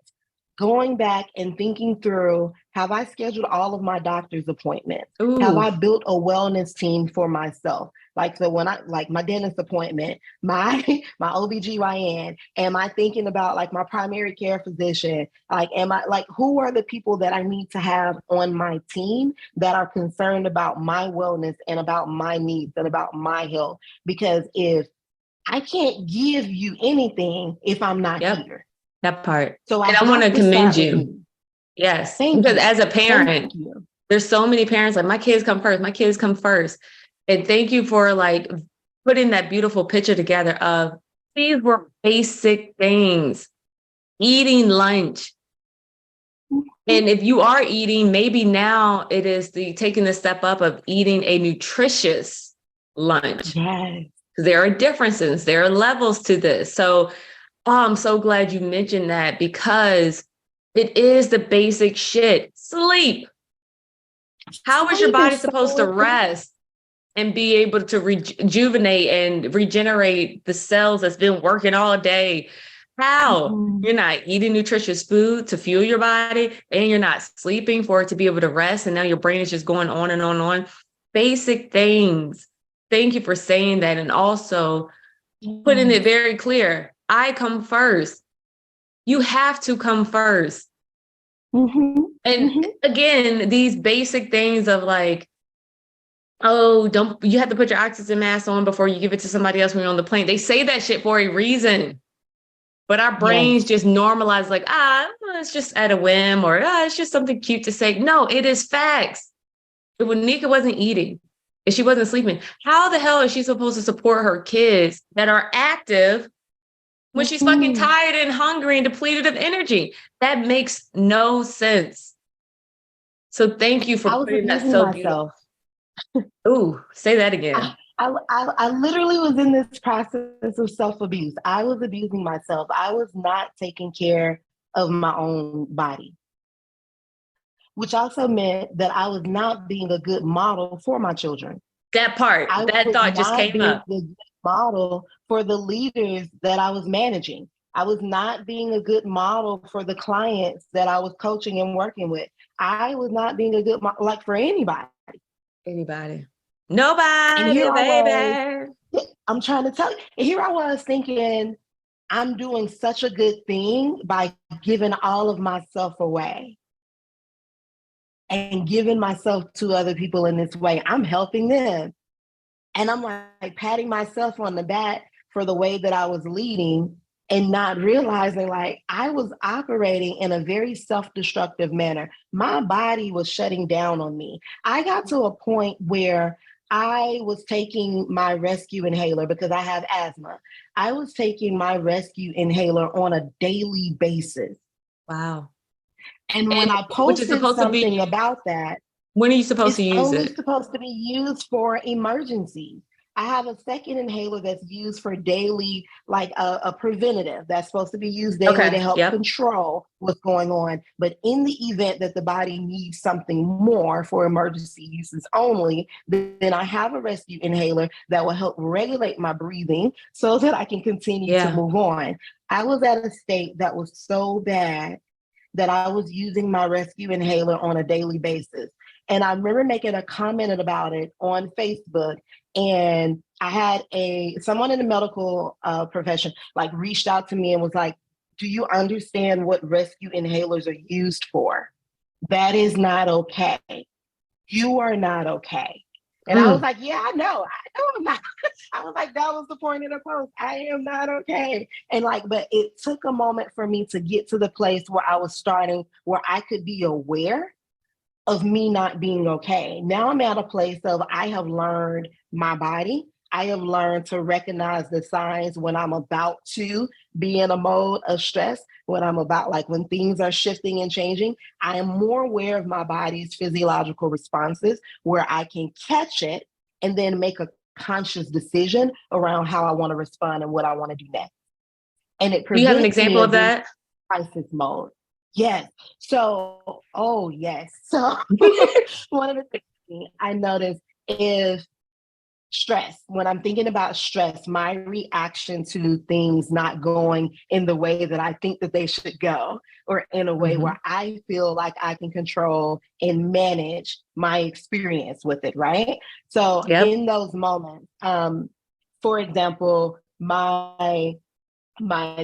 going back and thinking through, have I scheduled all of my doctor's appointments? Ooh. Have I built a wellness team for myself? Like, so when I, like my dentist appointment, my OBGYN, am I thinking about like my primary care physician? Like, am I like, who are the people that I need to have on my team that are concerned about my wellness and about my needs and about my health? Because if I can't give you anything if I'm not here. That part. So I want to commend you. Yes. Because as a parent, there's so many parents like my kids come first. My kids come first. And thank you for like putting that beautiful picture together of these were basic things. Eating lunch. And if you are eating, maybe now it is taking the step up of eating a nutritious lunch. Yes. Because there are differences, there are levels to this. So I'm so glad you mentioned that because it is the basic shit. Sleep. How is your body supposed to rest and be able to rejuvenate and regenerate the cells that's been working all day? How? You're not eating nutritious food to fuel your body and you're not sleeping for it to be able to rest. And now your brain is just going on and on and on. Basic things. Thank you for saying that. And also putting it very clear. I come first. You have to come first. And again, these basic things of like, oh, you have to put your oxygen mask on before you give it to somebody else when you're on the plane. They say that shit for a reason. But our brains just normalize like, it's just at a whim or it's just something cute to say. No, it is facts. If Waneka wasn't eating, if she wasn't sleeping, how the hell is she supposed to support her kids that are active when she's fucking tired and hungry and depleted of energy? That makes no sense. So thank you for putting that so beautiful. Ooh, say that again. I literally was in this process of self-abuse. I was abusing myself. I was not taking care of my own body, which also meant that I was not being a good model for my children. That part, that thought just came up. A good model for the leaders that I was managing. I was not being a good model for the clients that I was coaching and working with. I was not being a good model, like for anybody. Nobody, baby. I'm trying to tell you. And here I was thinking, I'm doing such a good thing by giving all of myself away and giving myself to other people in this way. I'm helping them. And I'm like patting myself on the back for the way that I was leading and not realizing like I was operating in a very self-destructive manner. My body was shutting down on me. I got to a point where I was taking my rescue inhaler because I have asthma. I was taking my rescue inhaler on a daily basis. Wow. And when And I which is posted supposed to be, something about that, when are you supposed to it's use only it? supposed to be used for emergencies. I have a second inhaler that's used for daily, like a preventative that's supposed to be used daily to Okay. help Yep. control what's going on. But in the event that the body needs something more for emergency uses only, then I have a rescue inhaler that will help regulate my breathing so that I can continue to Yeah. move on. I was at a state that was so bad that I was using my rescue inhaler on a daily basis. And I remember making a comment about it on Facebook. And I had someone in the medical profession like reached out to me and was like, do you understand what rescue inhalers are used for? That is not okay. You are not okay. And I was Mm. like, yeah, I know I'm not. I was like, that was the point of the post. I am not okay. And like, but it took a moment for me to get to the place where I was starting, where I could be aware of me not being okay. Now I'm at a place of I have learned my body. I have learned to recognize the signs when I'm about to be in a mode of stress, when I'm about like when things are shifting and changing. I am more aware of my body's physiological responses where I can catch it and then make a conscious decision around how I want to respond and what I want to do next. And it Do you have an prevents me example of of being that? in crisis mode. Yes. So, oh, yes. So, one of the things I notice is stress. When I'm thinking about stress, my reaction to things not going in the way that I think that they should go, or in a way Hmm. where I feel like I can control and manage my experience with it, right? So, Yep. in those moments, for example, my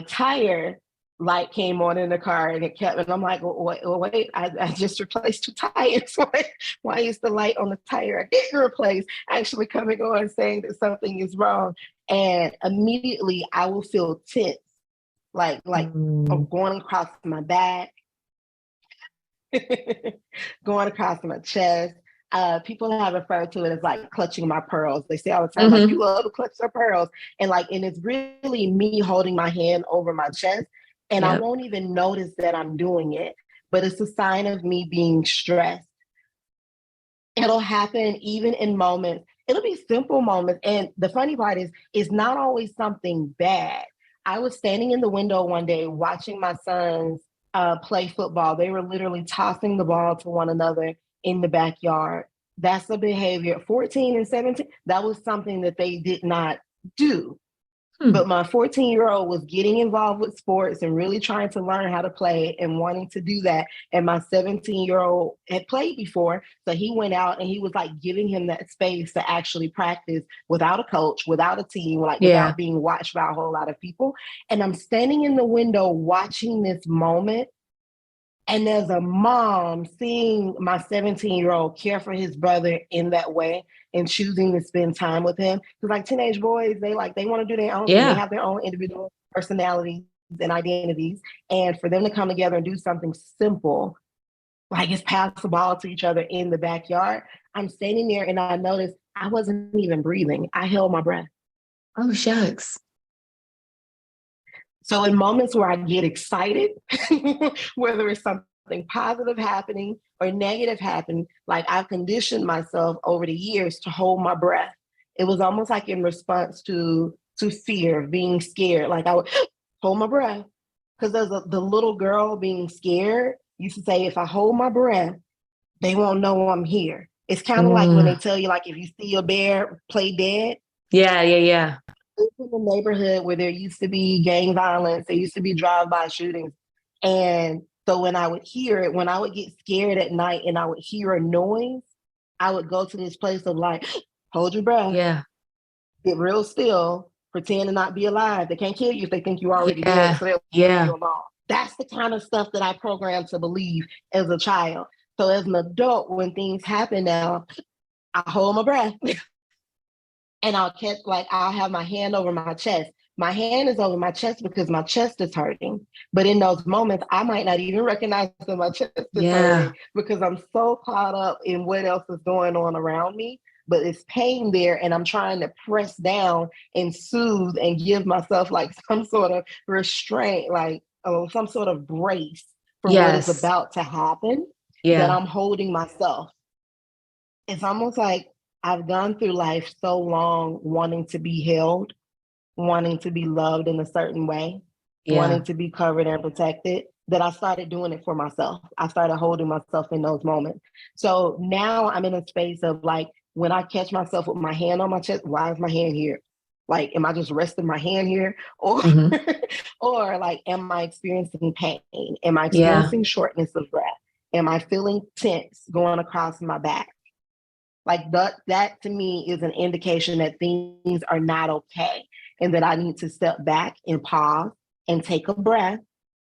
tire light came on in the car and it kept, and I'm like, wait, I just replaced two tires. Why is the light on the tire I didn't replace actually coming on saying that something is wrong? And immediately I will feel tense, like Mm. going across my back, going across my chest. People have referred to it as like clutching my pearls. They say all the time, like, you Hmm. love to clutch your pearls. And it's really me holding my hand over my chest. And I Yep. won't even notice that I'm doing it, but it's a sign of me being stressed. It'll happen even in moments. It'll be simple moments. And the funny part is, it's not always something bad. I was standing in the window one day watching my sons play football. They were literally tossing the ball to one another in the backyard. That's the behavior. 14 and 17, that was something that they did not do. Hmm. But my 14-year-old was getting involved with sports and really trying to learn how to play and wanting to do that. And my 17-year-old had played before. So he went out and he was like giving him that space to actually practice without a coach, without a team, like Yeah. without being watched by a whole lot of people. And I'm standing in the window watching this moment. And as a mom, seeing my 17-year-old care for his brother in that way and choosing to spend time with him. Because like teenage boys, they want to do their own thing. They Yeah. have their own individual personalities and identities. And for them to come together and do something simple, like just pass the ball to each other in the backyard, I'm standing there and I noticed I wasn't even breathing. I held my breath. Oh, shucks. So in moments where I get excited, whether it's something positive happening or negative happening, like I've conditioned myself over the years to hold my breath. It was almost like in response to fear, being scared. Like I would hold my breath because the little girl being scared used to say, if I hold my breath, they won't know I'm here. It's kind of like when they Mm. tell you, like, if you see a bear, play dead. Yeah. Yeah. Yeah. In the neighborhood where there used to be gang violence, there used to be drive-by shootings. And so when I would hear it, when I would get scared at night and I would hear a noise, I would go to this place of like, hold your breath, Yeah. get real still, pretend to not be alive. They can't kill you if they think you're already dead, Yeah. so they'll leave Yeah. you alone. That's the kind of stuff that I programmed to believe as a child. So as an adult, when things happen now, I hold my breath and I'll catch, like, I'll have my hand over my chest. My hand is over my chest because my chest is hurting. But in those moments, I might not even recognize that my chest is Yeah. hurting because I'm so caught up in what else is going on around me. But it's pain there, and I'm trying to press down and soothe and give myself like some sort of restraint, like some sort of brace for what is Yes. about to happen, that Yeah. I'm holding myself. It's almost like I've gone through life so long wanting to be held, wanting to be loved in a certain way, Yeah. wanting to be covered and protected, that I started doing it for myself. I started holding myself in those moments. So now I'm in a space of like, when I catch myself with my hand on my chest, why is my hand here? Like, am I just resting my hand here? Or, Hmm. or like, am I experiencing pain? Am I Yeah. experiencing shortness of breath? Am I feeling tense going across my back? Like that to me is an indication that things are not okay and that I need to step back and pause and take a breath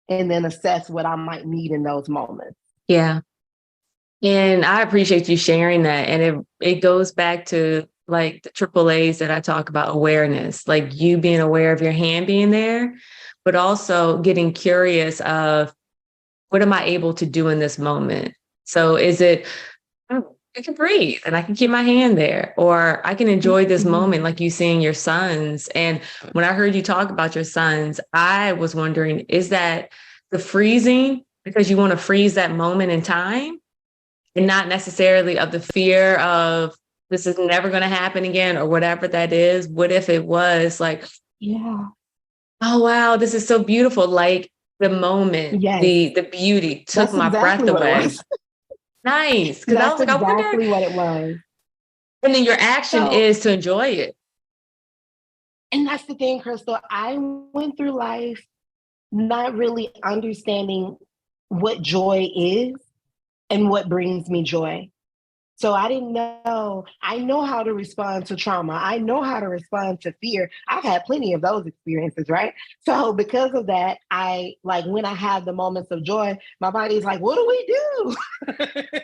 and then assess what I might need in those moments. Yeah. And I appreciate you sharing that. And it goes back to like the triple A's that I talk about, awareness, like you being aware of your hand being there, but also getting curious of what am I able to do in this moment? So is it, oh, I can breathe and I can keep my hand there, or I can enjoy this moment, Mhm. like you seeing your sons. And when I heard you talk about your sons, I was wondering, is that the freezing because you want to freeze that moment in time? And not necessarily of the fear of this is never going to happen again or whatever that is. What if it was like, Yeah. oh wow, this is so beautiful. Like the moment, Yes. the beauty took That's my breath exactly what it away. was. Nice. Cause I was That's like, I wonder. exactly what it was. And then your action So, is to enjoy it. and that's the thing, Crystal. I went through life not really understanding what joy is and what brings me joy. So I didn't know. I know how to respond to trauma. I know how to respond to fear. I've had plenty of those experiences, right? So because of that, I like when I have the moments of joy, my body's like, what do we do?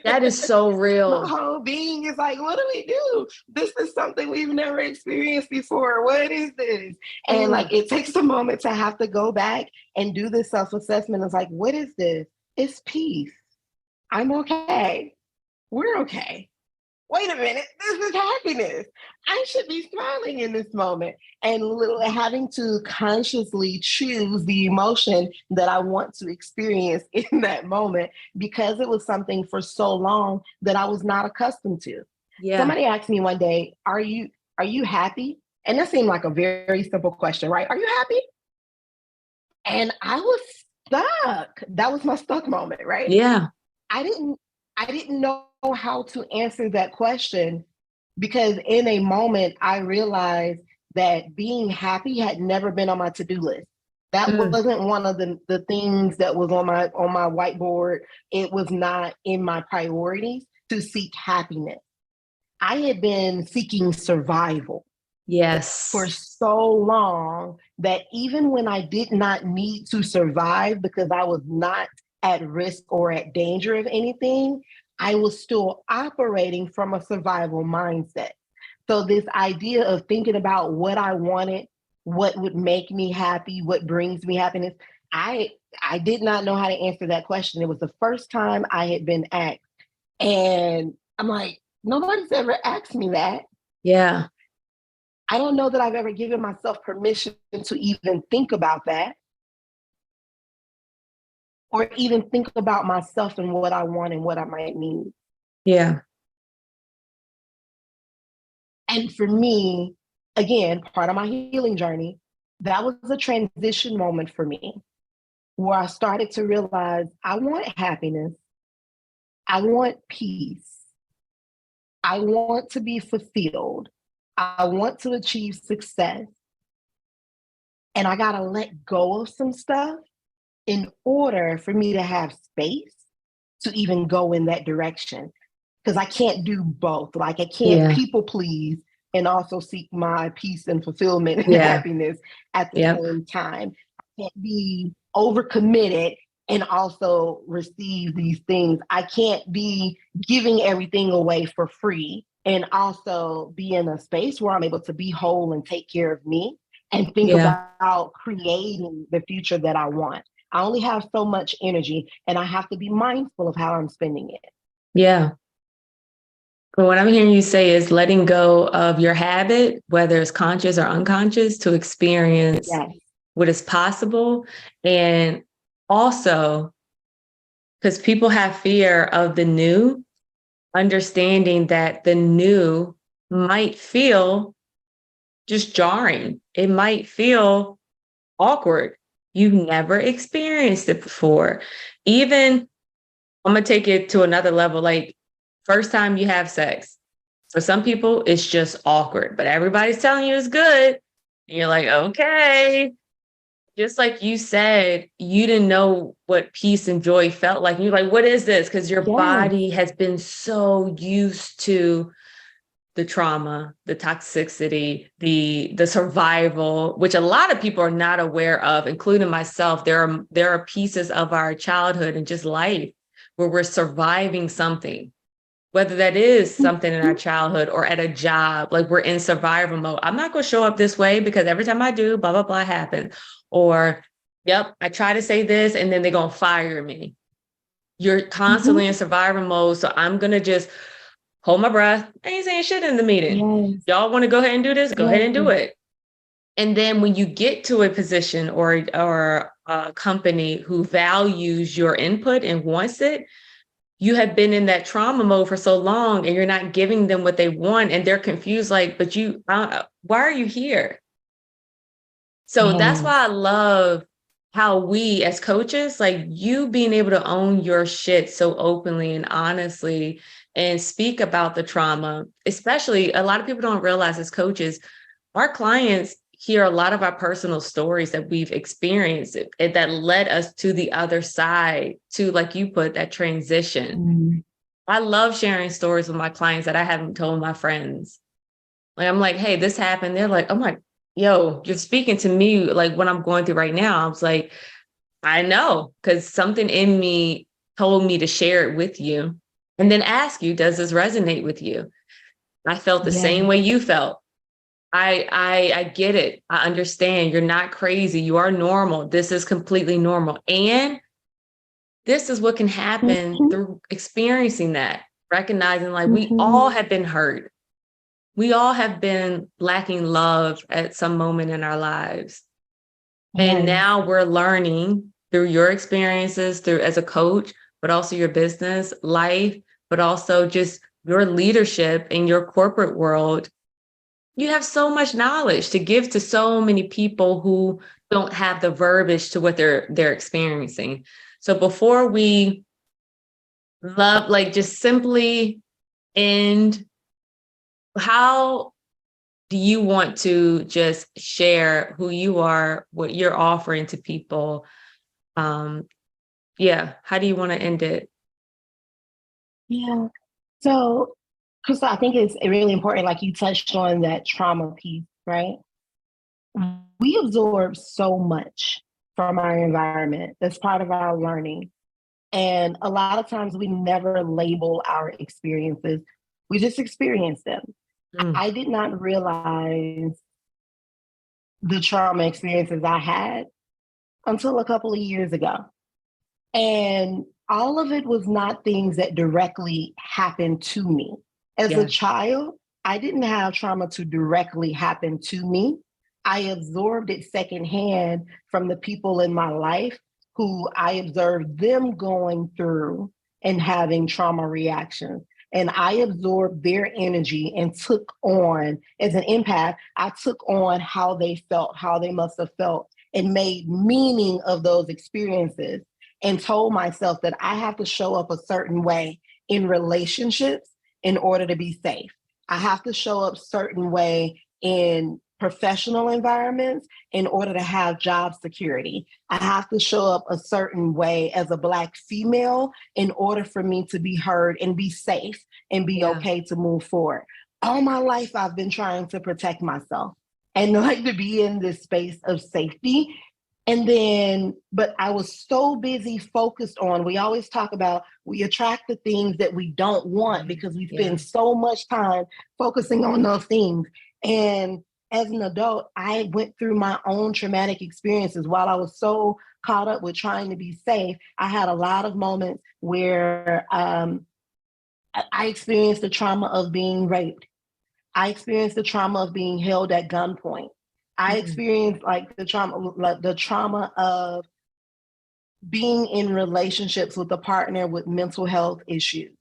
That is so My real. whole being is like, what do we do? This is something we've never experienced before. What is this? And Yeah. like it takes a moment to have to go back and do this self-assessment. It's like, what is this? It's peace. I'm okay. We're okay. Wait a minute, this is happiness. I should be smiling in this moment and having to consciously choose the emotion that I want to experience in that moment because it was something for so long that I was not accustomed to. Yeah. Somebody asked me one day, are you happy? And that seemed like a very simple question, right? Are you happy? And I was stuck. That was my stuck moment, right? Yeah. I didn't I didn't know how to answer that question because in a moment I realized that being happy had never been on my to-do list. That Mm. wasn't one of the things that was on my whiteboard. It was not in my priorities to seek happiness. I had been seeking survival for Yes. so long that even when I did not need to survive because I was not at risk or at danger of anything, I was still operating from a survival mindset. So, this idea of thinking about what I wanted, what would make me happy, what brings me happiness, I I did not know how to answer that question. It was the first time I had been asked. And I'm like, nobody's ever asked me that. Yeah. I don't know that I've ever given myself permission to even think about that or even think about myself and what I want and what I might need. Yeah. And for me, again, part of my healing journey, that was a transition moment for me where I started to realize I want happiness, I want peace, I want to be fulfilled, I want to achieve success, and I got to let go of some stuff in order for me to have space to even go in that direction. Because I can't do both. Like I can't Yeah. people please and also seek my peace and fulfillment and Yeah. happiness at the Yep. same time. I can't be overcommitted and also receive these things. I can't be giving everything away for free and also be in a space where I'm able to be whole and take care of me and think Yeah. about creating the future that I want. I only have so much energy and I have to be mindful of how I'm spending it. Yeah. But what I'm hearing you say is letting go of your habit, whether it's conscious or unconscious, to experience Yes. what is possible. And also, because people have fear of the new, understanding that the new might feel just jarring. It might feel awkward. You've never experienced it before. Even, I'm going to take it to another level, like first time you have sex. For some people, it's just awkward, but everybody's telling you it's good. And you're like, okay. Just like you said, you didn't know what peace and joy felt like. And you're like, what is this? Because your Yes. body has been so used to the trauma, the toxicity, the survival, which a lot of people are not aware of, including myself. There are pieces of our childhood and just life where we're surviving something, whether that is something in our childhood or at a job, like we're in survival mode. I'm not going to show up this way because every time I do, blah, blah, blah happens. Or, yep, I try to say this and then they're going to fire me. You're constantly in survival mode. So I'm going to just hold my breath. I ain't saying shit in the meeting. Yes. Y'all want to go ahead and do this? Go ahead and do Yes. it. And then when you get to a position or a company who values your input and wants it, you have been in that trauma mode for so long and you're not giving them what they want. And they're confused, like, but why are you here? So that's Yes. why I love how we as coaches, like you being able to own your shit so openly and honestly and speak about the trauma, especially a lot of people don't realize as coaches, our clients hear a lot of our personal stories that we've experienced that led us to the other side, to, like you put, that transition. Mm. I love sharing stories with my clients that I haven't told my friends. Like, I'm like, hey, this happened. They're like, oh my, yo, you're speaking to me like what I'm going through right now. I was like, I know, because something in me told me to share it with you and then ask you, does this resonate with you? I felt the same Yes. way you felt. I get it. I understand. You're not crazy. You are normal. This is completely normal. And this is what can happen Mhm. through experiencing that, recognizing like we all Mhm. have been hurt. We all have been lacking love at some moment in our lives. And Yes. now we're learning through your experiences, through as a coach, but also your business life, but also just your leadership in your corporate world. You have so much knowledge to give to so many people who don't have the verbiage to what they're experiencing. So before we love, like just simply end, how do you want to just share who you are, what you're offering to people? Um, yeah, how do you want to end it? Yeah. So, Crystal, I think it's really important, like you touched on that trauma piece, right? We absorb so much from our environment. That's part of our learning. And a lot of times we never label our experiences, we just experience them. Mm, I did not realize the trauma experiences I had until a couple of years ago. And all of it was not things that directly happened to me. As a yeah, child, I didn't have trauma to directly happen to me. I absorbed it secondhand from the people in my life who I observed them going through and having trauma reactions. And I absorbed their energy and took on, as an empath, I took on how they felt, how they must have felt, and made meaning of those experiences and told myself that I have to show up a certain way in relationships in order to be safe. I have to show up a certain way in professional environments in order to have job security. I have to show up a certain way as a Black female in order for me to be heard and be safe and be yeah, okay to move forward. all my life I've been trying to protect myself and like to be in this space of safety. And then, but I was so busy focused on, we always talk about we attract the things that we don't want because we Yeah. spend so much time focusing on those things. And as an adult, I went through my own traumatic experiences while I was so caught up with trying to be safe. I had a lot of moments where I experienced the trauma of being raped. I experienced the trauma of being held at gunpoint. I experienced like the trauma of being in relationships with a partner with mental health issues.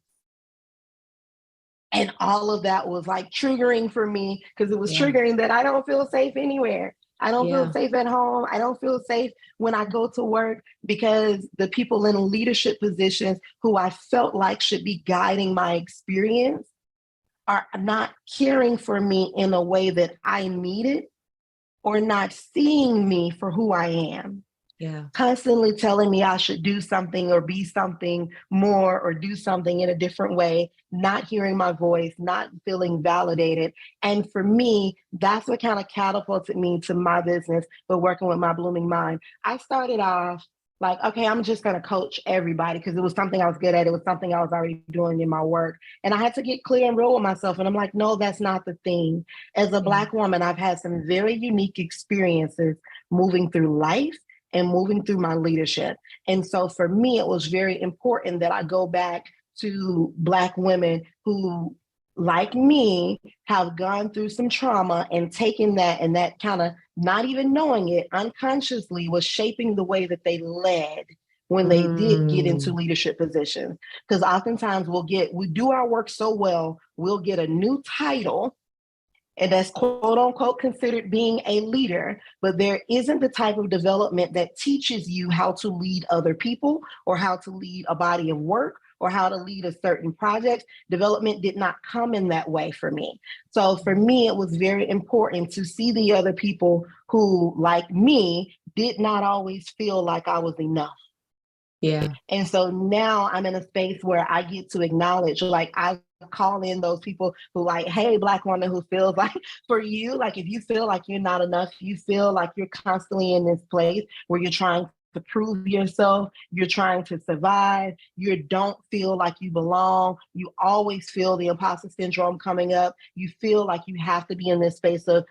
And all of that was like triggering for me because it was triggering that I don't feel safe anywhere. I don't feel safe at home. I don't feel safe when I go to work because the people in leadership positions who I felt like should be guiding my experience are not caring for me in a way that I needed or not seeing me for who I am. Yeah. Constantly telling me I should do something or be something more or do something in a different way, not hearing my voice, not feeling validated. And for me, that's what kind of catapulted me to my business, but working with my blooming mind. I started off like, okay, I'm just going to coach everybody because it was something I was good at. It was something I was already doing in my work. And I had to get clear and real with myself. And I'm like, no, that's not the thing. As a Black woman, I've had some very unique experiences moving through life and moving through my leadership. And so for me, it was very important that I go back to Black women who, like me, have gone through some trauma and taken that, and that kind of not even knowing it unconsciously was shaping the way that they led when they did get into leadership positions. Because oftentimes we do our work so well, we'll get a new title and that's quote unquote considered being a leader, but there isn't the type of development that teaches you how to lead other people or how to lead a body of work or how to lead a certain project. Development did not come in that way for me. So for me, it was very important to see the other people who, like me, did not always feel like I was enough. Yeah. And so now I'm in a space where I get to acknowledge, like, I call in those people who, like, hey, Black woman who feels like, for you, like, if you feel like you're not enough, you feel like you're constantly in this place where you're trying to prove yourself, you're trying to survive, you don't feel like you belong, you always feel the imposter syndrome coming up, you feel like you have to be in this space of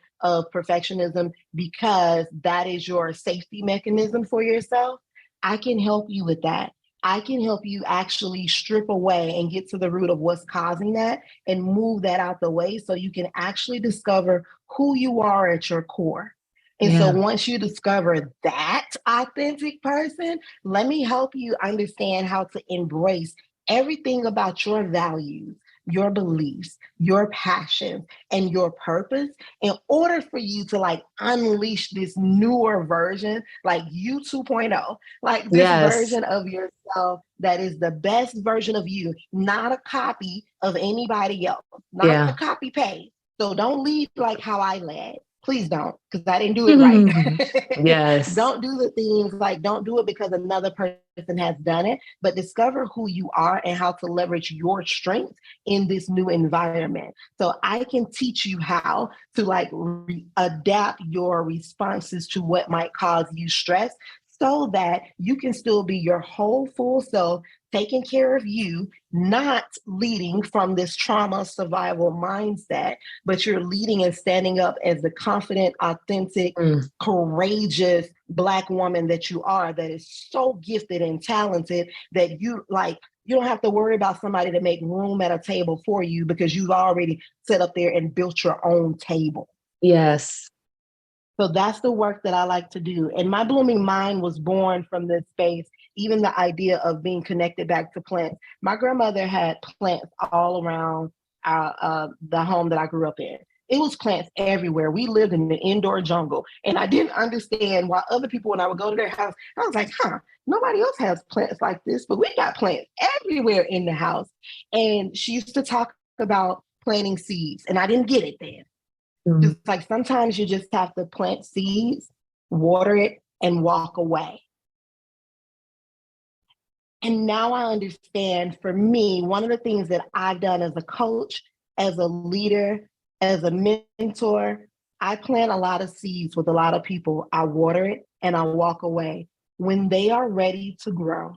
perfectionism because that is your safety mechanism for yourself. I can help you with that. I can help you actually strip away and get to the root of what's causing that and move that out the way so you can actually discover who you are at your core. And so once you discover that authentic person, let me help you understand how to embrace everything about your values, your beliefs, your passions, and your purpose in order for you to like unleash this newer version, like you 2.0, like this Yes. version of yourself that is the best version of you, not a copy of anybody else, not a Yeah. copy paste. So don't lead like how I led. Please don't, because I didn't do it right. Yes. Don't do the things like, don't do it because another person has done it, but discover who you are and how to leverage your strength in this new environment. So I can teach you how to like adapt your responses to what might cause you stress so that you can still be your whole full self, taking care of you, not leading from this trauma survival mindset, but you're leading and standing up as the confident, authentic, courageous Black woman that you are, that is so gifted and talented that you don't have to worry about somebody to make room at a table for you because you've already set up there and built your own table. Yes. So that's the work that I like to do. And my blooming mind was born from this space, even the idea of being connected back to plants. My grandmother had plants all around the home that I grew up in. It was plants everywhere. We lived in the indoor jungle. And I didn't understand why other people, when I would go to their house, I was like, nobody else has plants like this, but we got plants everywhere in the house. And she used to talk about planting seeds, and I didn't get it then. It's like sometimes you just have to plant seeds, water it, and walk away. And now I understand, for me, one of the things that I've done as a coach, as a leader, as a mentor, I plant a lot of seeds with a lot of people. I water it and I walk away. When they are ready to grow,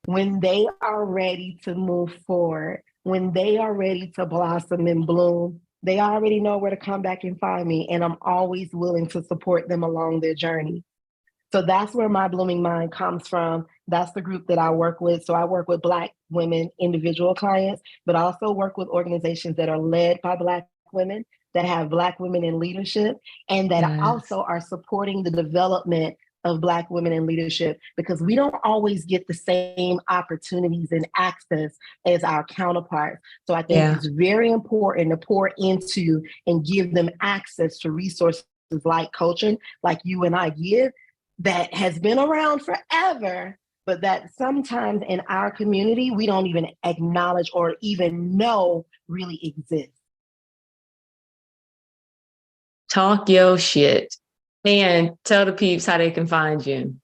when they are ready to move forward, when they are ready to blossom and bloom, they already know where to come back and find me. And I'm always willing to support them along their journey. So that's where my Blooming Mind comes from. That's the group that I work with. So I work with Black women, individual clients, but also work with organizations that are led by Black women, that have Black women in leadership, and that also are supporting the development of Black women in leadership, because we don't always get the same opportunities and access as our counterparts. So I think it's very important to pour into and give them access to resources like coaching, like you and I give, that has been around forever, but that sometimes in our community, we don't even acknowledge or even know really exists. Talk your shit and tell the peeps how they can find you.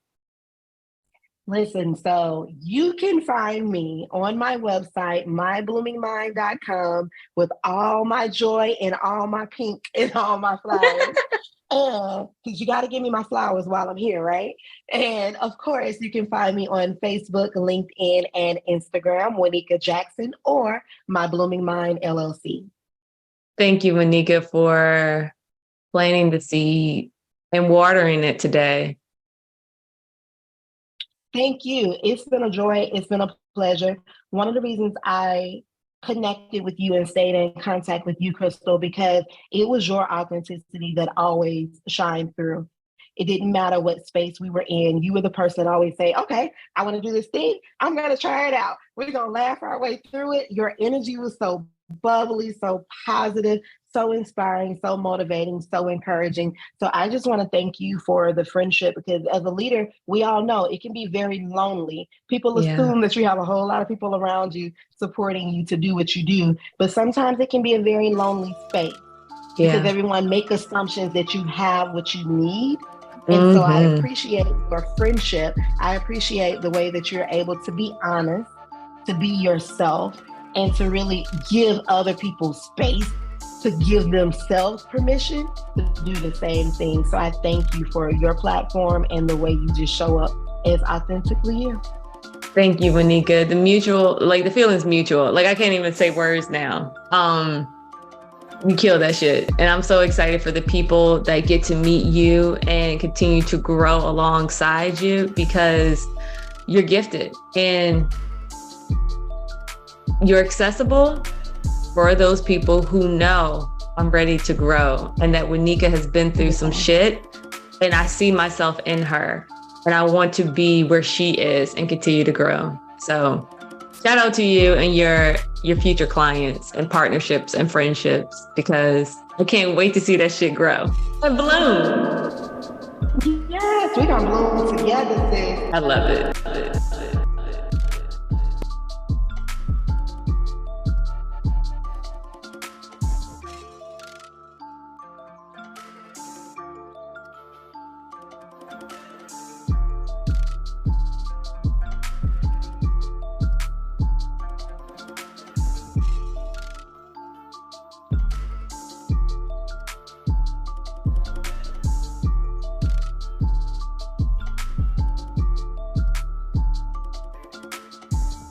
Listen, so you can find me on my website, mybloomingmind.com, with all my joy and all my pink and all my flowers. Because you got to give me my flowers while I'm here, right? And of course, you can find me on Facebook, LinkedIn, and Instagram, Waneka Jackson, or My Blooming Mind LLC. Thank you, Waneka, for planting the seed and watering it today. Thank you. It's been a joy. It's been a pleasure. One of the reasons I connected with you and stayed in contact with you, Crystal, because it was your authenticity that always shined through. It didn't matter what space we were in. You were the person that always say, okay, I want to do this thing. I'm going to try it out. We're going to laugh our way through it. Your energy was so bubbly, so positive, so inspiring, so motivating, so encouraging. So I just want to thank you for the friendship, because as a leader, we all know it can be very lonely. People assume that you have a whole lot of people around you supporting you to do what you do, but sometimes it can be a very lonely space because everyone make assumptions that you have what you need. And so I appreciate your friendship. I appreciate the way that you're able to be honest, to be yourself, and to really give other people space to give themselves permission to do the same thing. So I thank you for your platform and the way you just show up as authentically you. Thank you, Waneka. The feeling's mutual. Like, I can't even say words now. You kill that shit. And I'm so excited for the people that get to meet you and continue to grow alongside you, because you're gifted and you're accessible for those people who know I'm ready to grow, and that Waneka has been through some shit and I see myself in her and I want to be where she is and continue to grow. So shout out to you and your future clients and partnerships and friendships, because I can't wait to see that shit grow and bloom. Yes, we're gonna bloom together, sis. I love it.